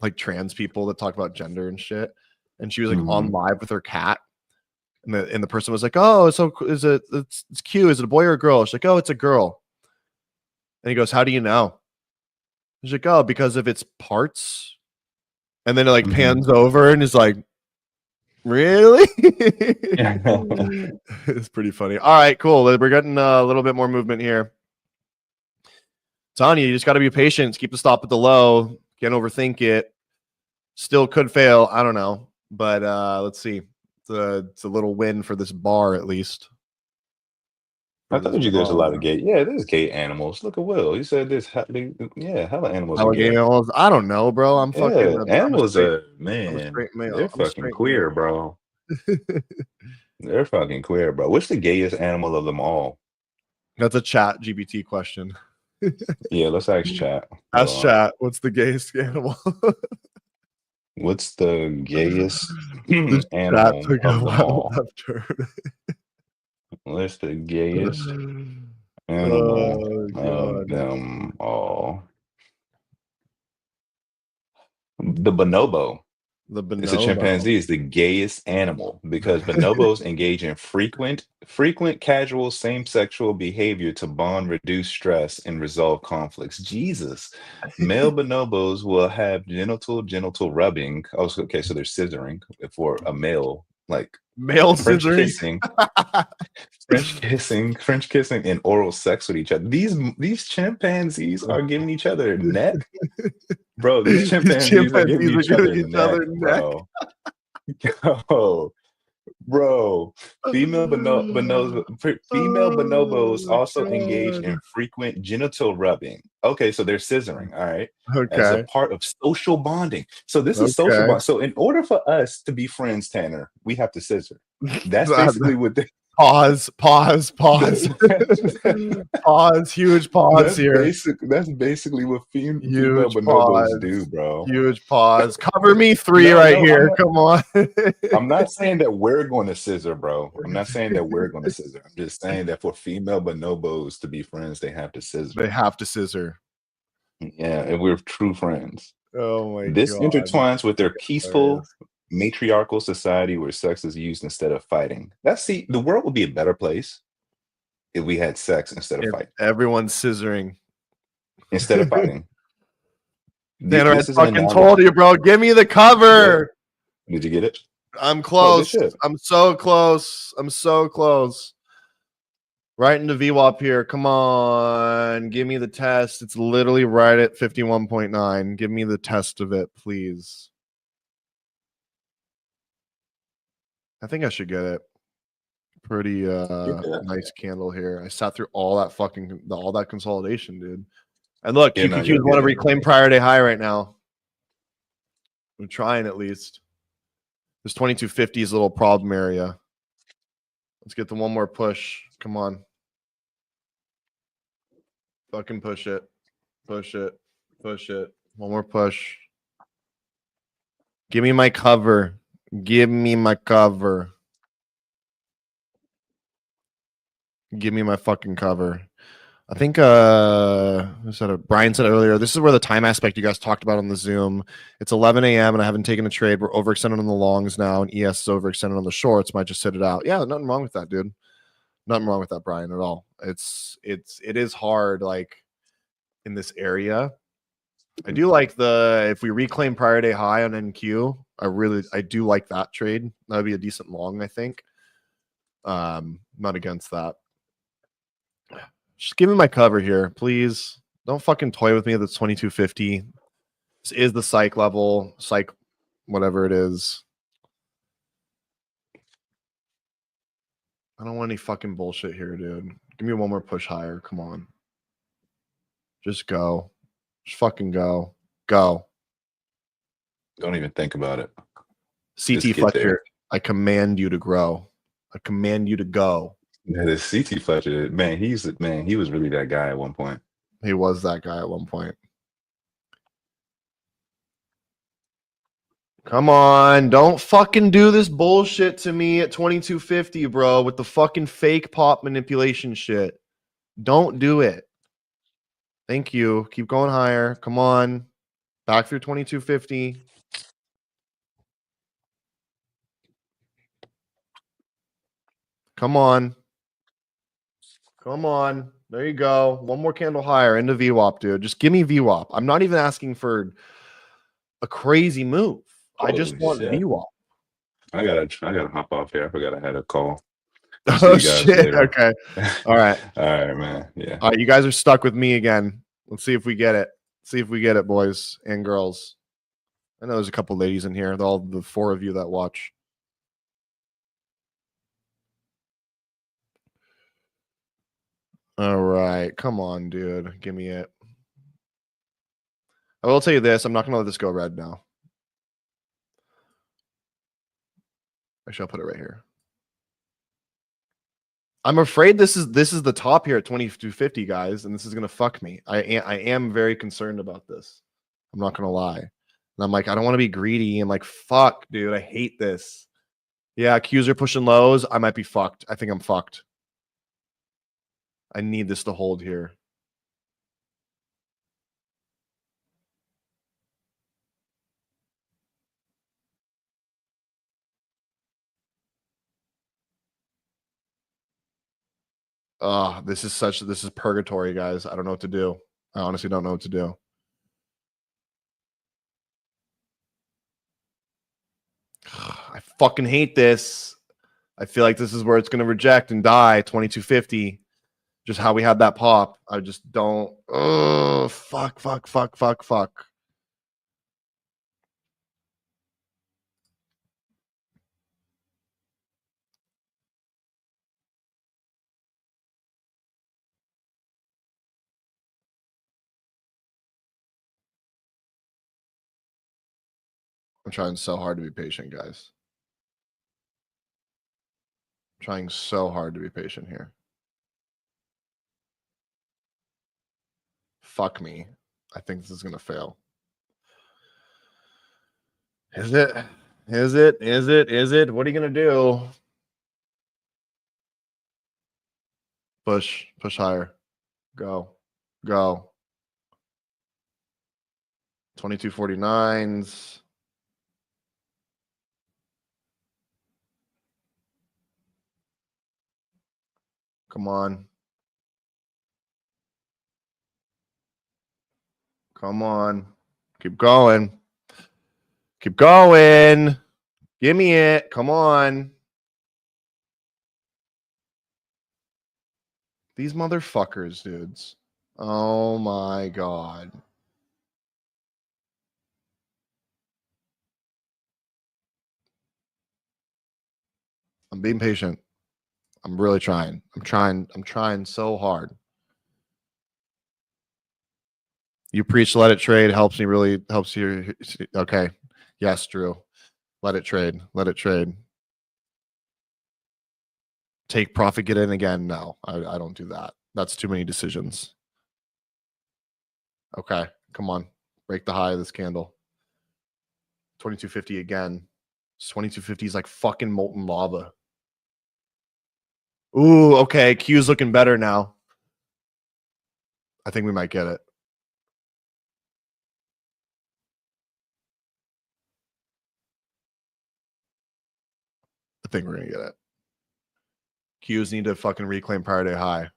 like trans people that talk about gender and shit. And she was like on live with her cat. And the person was like, "Oh, so it's cute. Is it a boy or a girl?" She's like, "Oh, it's a girl." And he goes, "How do you know?" He's like, "Oh, because of its parts." And then it like pans over and is like, "Really?" It's pretty funny. All right, cool. We're getting a little bit more movement here. Tanya, you just got to be patient. Keep the stop at the low. Can't overthink it. Still could fail. I don't know. But let's see. It's a little win for this bar, at least. I told you there's a lot of gay. Yeah, there's gay animals. Look at Will. He said there's hella animals are gay. Animals. I don't know, bro. I'm fucking animals are straight male. They're fucking queer, bro. They're fucking queer, bro. What's the gayest animal of them all? That's a chat GPT question. Yeah, let's ask chat. Ask chat. What's the gayest animal? What's the gayest animal of them all? What's the gayest animal of them all? The bonobo. It's a chimpanzee. It's the gayest animal because bonobos engage in frequent casual same-sexual behavior to bond, reduce stress, and resolve conflicts. Jesus. Male bonobos will have genital rubbing. Oh, okay, so they're scissoring for a male, like male French scissoring. French kissing, and oral sex with each other. These chimpanzees are giving each other neck. Bro, these chimpanzees are giving each other neck, bro. Yo, bro. Female bonobos also engage in frequent genital rubbing. Okay, so they're scissoring, all right, as a part of social bonding. So this is social bond. So in order for us to be friends, Tanner, we have to scissor. That's basically what they... Pause. Pause. Huge pause here. That's basically what female bonobos do, bro. Huge pause. Cover me three here. Come on. I'm not saying that we're going to scissor, bro. I'm not saying that we're going to scissor. I'm just saying that for female bonobos to be friends, they have to scissor. Yeah, and we're true friends. Oh my God. This intertwines with their peaceful matriarchal society where sex is used instead of fighting. The world would be a better place if we had sex instead of fighting. Everyone's scissoring instead of fighting. Tanner, I fucking told you, bro. Give me the cover. Yeah. Did you get it? I'm close. I'm so close. Right into VWAP here. Come on. Give me the test. It's literally right at 51.9. Give me the test of it, please. I think I should get it. Pretty nice candle here. I sat through all that consolidation, dude. And look, QQQs want to reclaim prior day high right now. I'm trying at least. This 2250 is a little problem area. Let's get the one more push. Come on. Fucking push it. Push it. One more push. Give me my cover. Give me my cover. Give me my fucking cover. I think Brian said earlier, this is where the time aspect you guys talked about on the Zoom. It's 11 a.m. and I haven't taken a trade. We're overextended on the longs now, and ES is overextended on the shorts. Might just sit it out. Yeah, nothing wrong with that, dude. Nothing wrong with that, Brian, at all. It is hard, like in this area. I do like if we reclaim prior day high on NQ. I do like that trade. That'd be a decent long, I think. Not against that. Just give me my cover here, please. Don't fucking toy with me at this 2250. This is the psych level, psych, whatever it is. I don't want any fucking bullshit here, dude. Give me one more push higher. Come on. Just go. Just fucking go. Go. Don't even think about it. CT Fletcher, I command you to grow. I command you to go. Yeah, the CT Fletcher, man, he was really that guy at one point. He was that guy at one point. Come on, don't fucking do this bullshit to me at 2250, bro, with the fucking fake pop manipulation shit. Don't do it. Thank you. Keep going higher. Come on. Back through 2250. Come on. Come on. There you go. One more candle higher into VWAP, dude. Just give me VWAP. I'm not even asking for a crazy move. I just want VWAP. I gotta hop off here. I forgot I had a call. Oh shit. Okay. All right. All right, man. Yeah. All right, you guys are stuck with me again. Let's see if we get it. See if we get it, boys and girls. I know there's a couple ladies in here. All the 4 of you that watch. All right. Come on, dude. Give me it. I will tell you this. I'm not going to let this go red now. Actually, I'll put it right here. I'm afraid this is the top here at 2250, guys, and this is going to fuck me. I am very concerned about this. I'm not going to lie. And I'm like, I don't want to be greedy. I'm like, fuck, dude. I hate this. Yeah, Qs are pushing lows. I might be fucked. I think I'm fucked. I need this to hold here. This is purgatory, guys. I don't know what to do. I honestly don't know what to do. I fucking hate this. I feel like this is where it's going to reject and die. 2250. Just how we had that pop. I just don't. Oh, fuck. I'm trying so hard to be patient, guys. I'm trying so hard to be patient here. Fuck me. I think this is going to fail. Is it? Is it? Is it? Is it? What are you going to do? Push. Push higher. Go. Go. 2249s. Come on. Come on. Keep going. Keep going. Give me it. Come on. These motherfuckers, dudes. Oh my God. I'm being patient. I'm really trying. I'm trying so hard. You preach, let it trade. Helps you. Okay. Yes, Drew. Let it trade. Let it trade. Take profit, get in again. No, I don't do that. That's too many decisions. Okay. Come on. Break the high of this candle. 2250 again. 2250 is like fucking molten lava. Ooh, okay. Q's looking better now. I think we might get it. I think we're gonna get it. Qs need to fucking reclaim prior day high.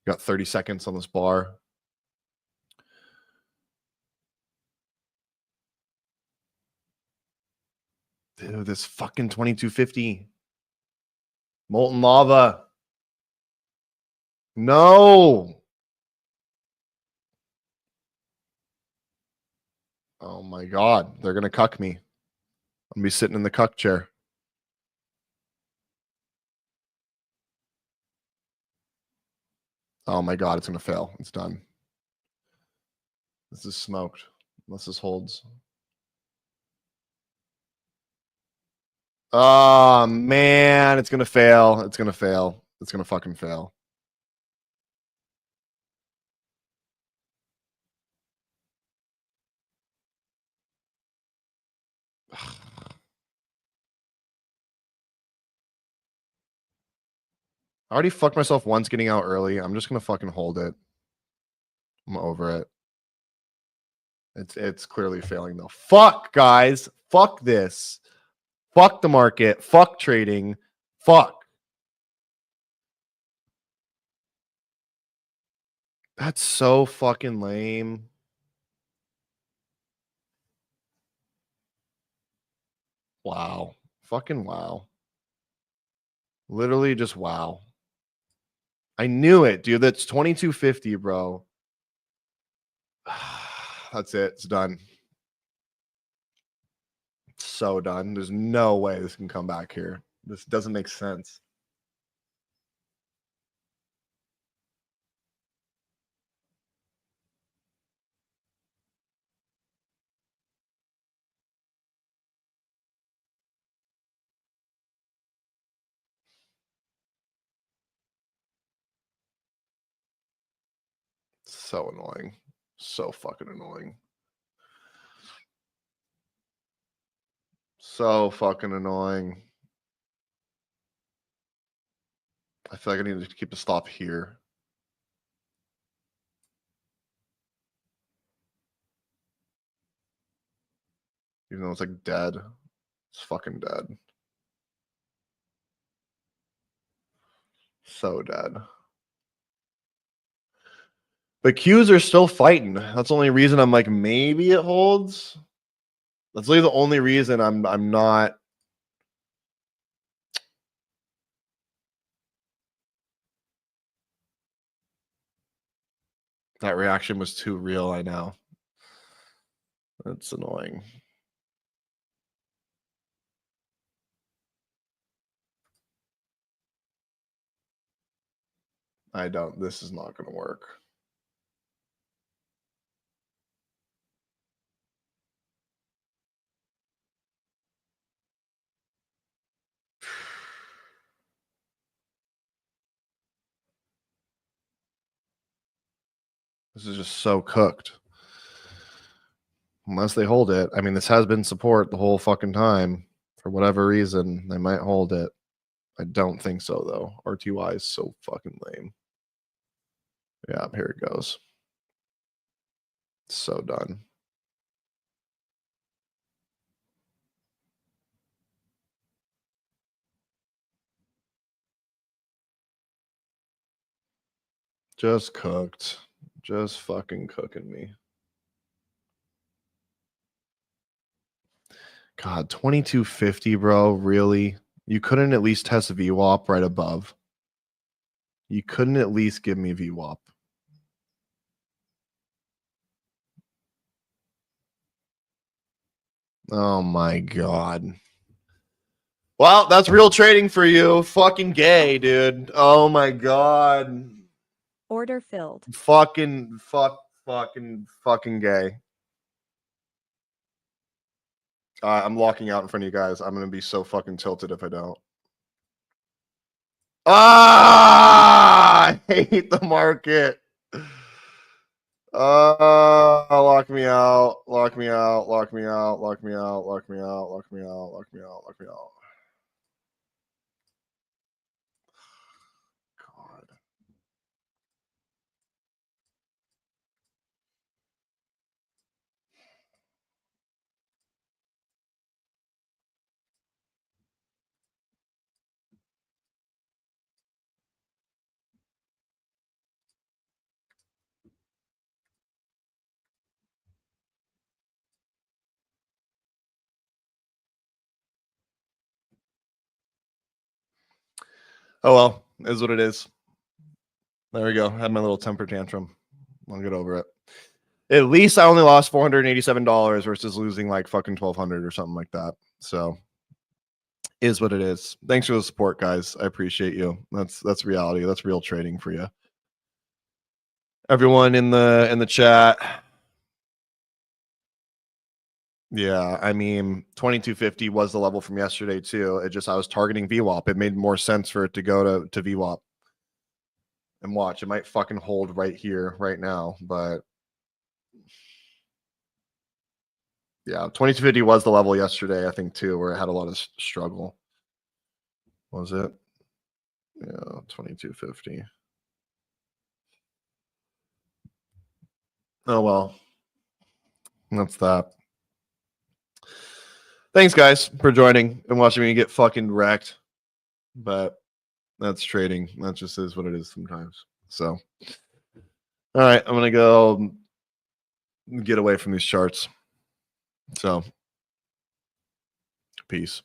Got 30 seconds on this bar. Dude, this fucking 2250. Molten lava. No. Oh my God. They're going to cuck me. I'm going to be sitting in the cuck chair. Oh my God. It's going to fail. It's done. This is smoked. Unless this holds. Oh man. It's going to fail. It's going to fail. It's going to fucking fail. I already fucked myself once getting out early. I'm just going to fucking hold it. I'm over it. It's clearly failing though. Fuck, guys. Fuck this. Fuck the market. Fuck trading. Fuck. That's so fucking lame. Wow. Fucking wow. Literally just wow. I knew it, dude. That's 2250, bro. That's it. It's done. So done. There's no way this can come back here. This doesn't make sense. So annoying. So fucking annoying. So fucking annoying. I feel like I need to keep the stop here. Even though it's like dead. It's fucking dead. So dead. But Qs are still fighting. That's the only reason I'm like, maybe it holds. That's really the only reason I'm not. That reaction was too real, I know. That's annoying. I don't. This is not going to work. This is just so cooked. Unless they hold it. I mean, this has been support the whole fucking time. For whatever reason, they might hold it. I don't think so, though. RTY is so fucking lame. Yeah, here it goes. So done. Just cooked. Just fucking cooking me. God, 2250, bro. Really? You couldn't at least test VWAP right above? You couldn't at least give me VWAP? Oh my God. Well, that's real trading for you. Fucking gay, dude. Oh my God. Order filled. Fucking gay. I'm locking out in front of you guys. I'm going to be so fucking tilted if I don't. I hate the market. Lock me out. Lock me out. Lock me out. Lock me out. Lock me out. Lock me out. Lock me out. Lock me out. God. Oh well, is what it is. There we go. Had my little temper tantrum. I'll get over it. At least I only lost $487 versus losing like fucking 1,200 or something like that. So is what it is. Thanks for the support, guys. I appreciate you. That's reality. That's real trading for you. Everyone in the chat. Yeah, I mean, 2250 was the level from yesterday too. It just I was targeting VWAP. It made more sense for it to go to VWAP. And watch, it might fucking hold right here, right now, but yeah, 2250 was the level yesterday, I think, too, where it had a lot of struggle. Was it? Yeah, 2250. Oh well, that's that. Thanks, guys, for joining and watching me get fucking wrecked. But that's trading. That just is what it is sometimes. So, all right, I'm gonna go get away from these charts. So, peace.